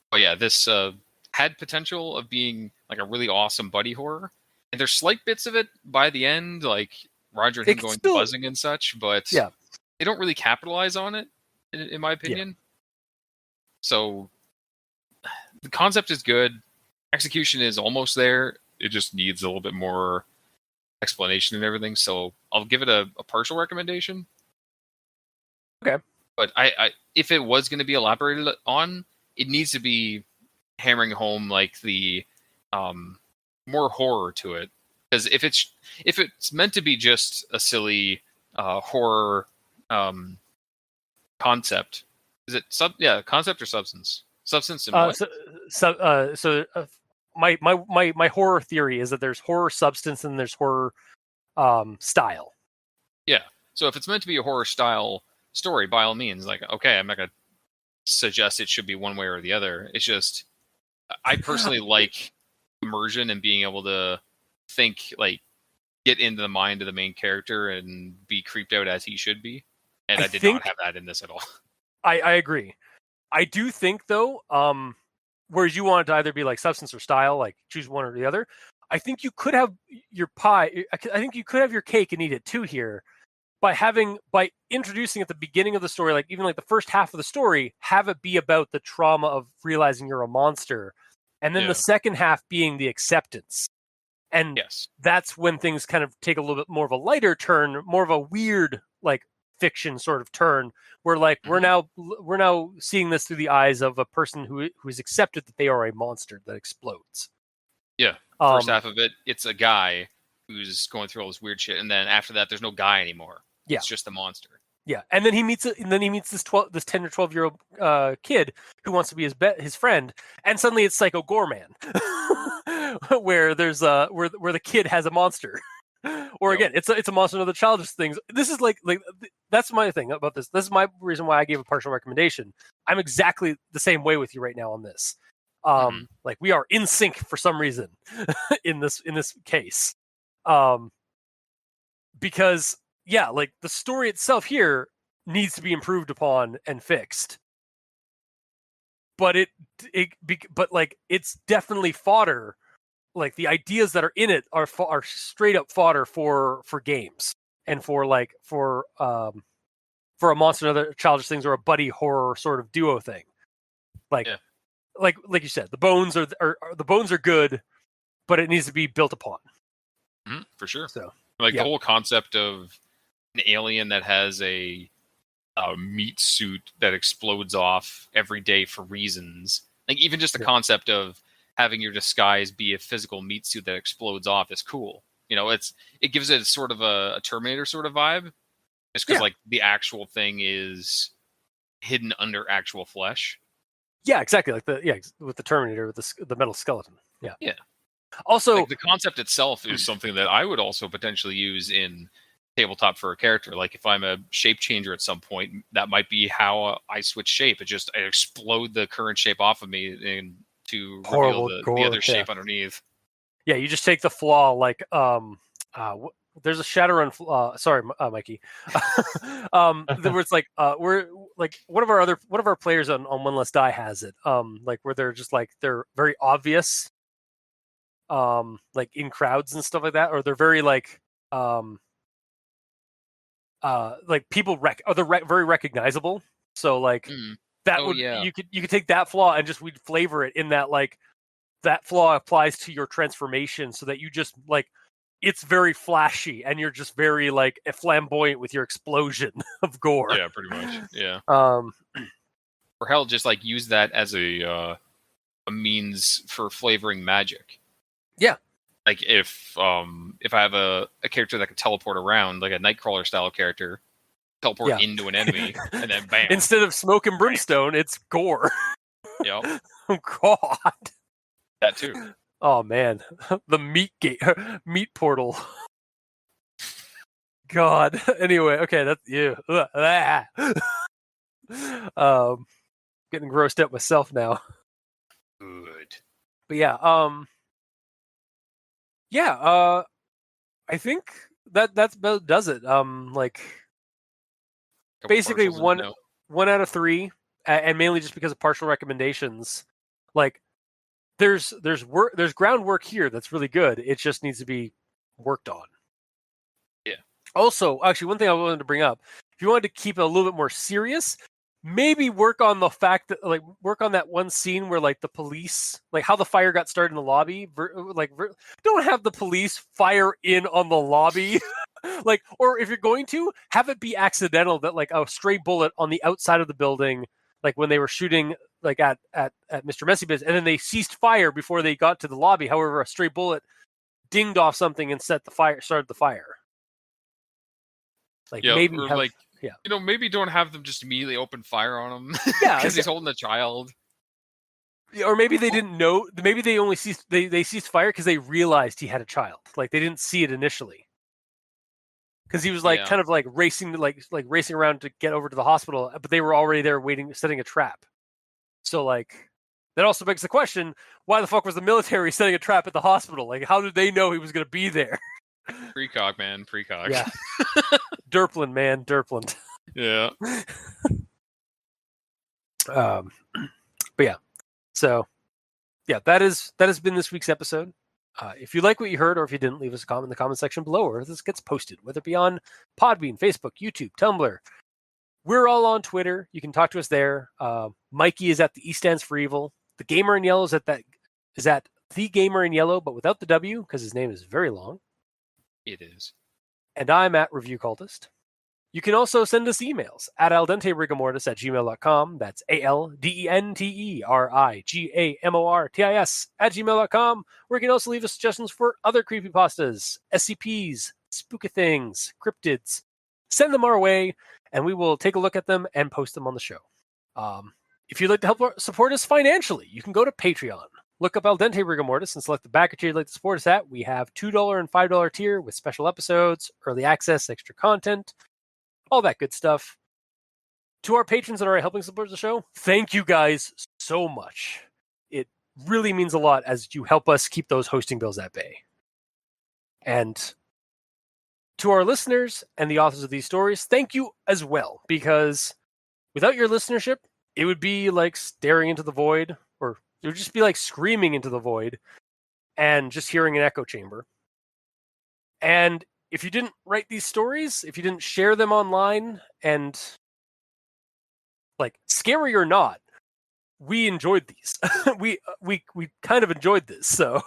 Speaker 3: But yeah, this had potential of being like a really awesome buddy horror. And there's slight bits of it by the end, like Roger and him going buzzing and such, but they don't really capitalize on it, in my opinion. So the concept is good. Execution is almost there. It just needs a little bit more explanation and everything. So I'll give it a partial recommendation.
Speaker 1: Okay.
Speaker 3: But I if it was going to be elaborated on, it needs to be hammering home like the more horror to it. Because if it's meant to be just a silly horror concept, is it concept or substance? Substance and what?
Speaker 1: My horror theory is that there's horror substance and there's horror style.
Speaker 3: Yeah. So if it's meant to be a horror style story, by all means, like, okay, I'm not gonna suggest it should be one way or the other. It's just, I personally like immersion and being able to think, like, get into the mind of the main character and be creeped out as he should be. And I did not have that in this at all.
Speaker 1: I agree. I do think, though, whereas you want it to either be like substance or style, like choose one or the other, I think you could have your pie. I think you could have your cake and eat it too here by introducing at the beginning of the story, like even like the first half of the story, have it be about the trauma of realizing you're a monster. And then the second half being the acceptance. And that's when things kind of take a little bit more of a lighter turn, more of a weird, like, fiction sort of turn, where like we're now seeing this through the eyes of a person who's accepted that they are a monster that explodes.
Speaker 3: Yeah. First half of it, it's a guy who's going through all this weird shit, and then after that, there's no guy anymore.
Speaker 1: Yeah.
Speaker 3: It's just a monster.
Speaker 1: Yeah, and then he meets this 10 or 12-year-old kid who wants to be his friend, and suddenly it's Psycho Goreman, where there's where the kid has a monster, or again it's a monster of the childish things. This is like that's my thing about this. This is my reason why I gave a partial recommendation. I'm exactly the same way with you right now on this. Like, we are in sync for some reason in this case, because. Yeah, like the story itself here needs to be improved upon and fixed. But it's definitely fodder. Like, the ideas that are in it are straight up fodder for games and for a monster and other childish things, or a buddy horror sort of duo thing. Like you said, the bones are good, but it needs to be built upon.
Speaker 3: For sure.
Speaker 1: So
Speaker 3: the whole concept of an alien that has a meat suit that explodes off every day for reasons. Like, even just the concept of having your disguise be a physical meat suit that explodes off is cool. It gives it sort of a Terminator sort of vibe, Just because
Speaker 1: Yeah.
Speaker 3: like the actual thing is hidden under actual flesh.
Speaker 1: Yeah, exactly. Like with the Terminator with the metal skeleton. Yeah.
Speaker 3: Yeah.
Speaker 1: Also,
Speaker 3: Like the concept itself is something that I would also potentially use in tabletop for a character. Like if I'm a shape changer at some point, that might be how I switch shape. I explode the current shape off of me and to
Speaker 1: Horrible
Speaker 3: reveal the
Speaker 1: gore,
Speaker 3: other shape underneath.
Speaker 1: yeah, you just take the flaw like there's a Shadowrun sorry, Mikey. Where it's like we're like one of our players on One Less Die has it. Like where they're just like they're very obvious like in crowds and stuff like that, or they're very like people very recognizable. So like that
Speaker 3: Oh,
Speaker 1: would
Speaker 3: yeah.
Speaker 1: you could take that flaw and just we'd flavor it in that like that flaw applies to your transformation so that you just like it's very flashy and you're just very like flamboyant with your explosion of gore.
Speaker 3: Yeah, pretty much. Yeah.
Speaker 1: Um
Speaker 3: Or hell, just like use that as a means for flavoring magic.
Speaker 1: Yeah.
Speaker 3: Like if I have a character that can teleport around, like a Nightcrawler style character, teleport into an enemy, and then bam.
Speaker 1: Instead of smoke and brimstone, it's gore.
Speaker 3: Yep.
Speaker 1: Oh God.
Speaker 3: That too.
Speaker 1: Oh man, the meat portal. God. Anyway, okay, that's you. Getting grossed out myself now.
Speaker 3: Good.
Speaker 1: But yeah, I think that's about does it. Like
Speaker 3: Couple
Speaker 1: basically
Speaker 3: partials in? No.
Speaker 1: 1 out of 3, and mainly just because of partial recommendations. Like there's groundwork here that's really good. It just needs to be worked on.
Speaker 3: Yeah.
Speaker 1: Also, actually, one thing I wanted to bring up: if you wanted to keep it a little bit more serious, maybe work on the fact that work on that one scene where like the police, like how the fire got started in the lobby. Don't have the police fire in on the lobby. Like, or if you're going to have it be accidental, that like a stray bullet on the outside of the building, like when they were shooting like at Mr. Messybiz, and then they ceased fire before they got to the lobby. However, a stray bullet dinged off something and started the fire. Like maybe
Speaker 3: or
Speaker 1: have,
Speaker 3: like
Speaker 1: yeah,
Speaker 3: maybe don't have them just immediately open fire on him.
Speaker 1: Yeah,
Speaker 3: because he's holding a child.
Speaker 1: or maybe they didn't know. Maybe they only ceased they ceased fire because they realized he had a child. Like they didn't see it initially. Because he was like kind of like racing around to get over to the hospital, but they were already there waiting, setting a trap. So like that also begs the question: why the fuck was the military setting a trap at the hospital? Like, how did they know he was going to be there?
Speaker 3: Precog, man, precog.
Speaker 1: Yeah, Derplin, man, Derplin.
Speaker 3: Yeah.
Speaker 1: But yeah, so yeah, that has been this week's episode. If you like what you heard, or if you didn't, leave us a comment in the comment section below, or this gets posted, whether it be on Podbean, Facebook, YouTube, Tumblr. We're all on Twitter. You can talk to us there. Mikey is at the E stands for evil. The Gamer in Yellow is at the Gamer in Yellow, but without the W because his name is very long.
Speaker 3: It is.
Speaker 1: And I'm at Review Cultist. You can also send us emails at aldenterigamortis@gmail.com. That's ALDENTERIGAMORTIS@gmail.com. Where you can also leave us suggestions for other creepypastas, SCPs, spooky things, cryptids. Send them our way, and we will take a look at them and post them on the show. If you'd like to help support us financially, you can go to Patreon. Look up Al Dente Rigor Mortis and select the backer tier you'd like to support us at. We have $2 and $5 tier with special episodes, early access, extra content, all that good stuff. To our patrons that are helping support the show, thank you guys so much. It really means a lot as you help us keep those hosting bills at bay. And to our listeners and the authors of these stories, thank you as well, because without your listenership, it would be like staring into the void, or it would just be like screaming into the void and just hearing an echo chamber. And if you didn't write these stories, if you didn't share them online, and like scary or not, we enjoyed these. we kind of enjoyed this. So,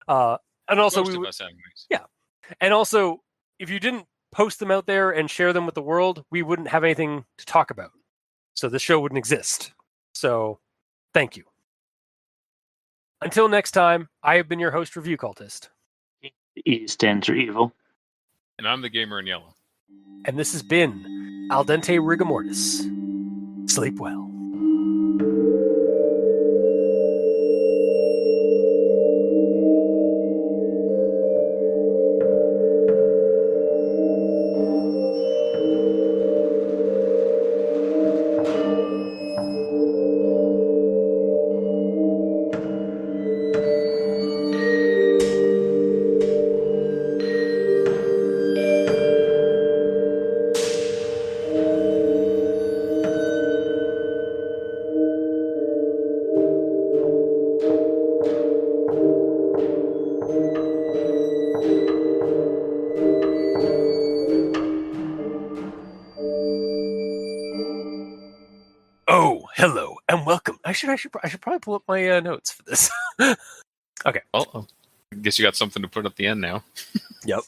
Speaker 1: and also
Speaker 3: Most of us anyways.
Speaker 1: Yeah, and also if you didn't post them out there and share them with the world, we wouldn't have anything to talk about. So the show wouldn't exist. So, thank you. Until next time, I have been your host, Review Cultist.
Speaker 2: E stands for evil.
Speaker 3: And I'm the Gamer in Yellow.
Speaker 1: And this has been Al Dente Rigamortis. Sleep well. Oh, hello and welcome. I should probably pull up my notes for this.
Speaker 3: Well, I guess you got something to put at the end now.
Speaker 1: Yep.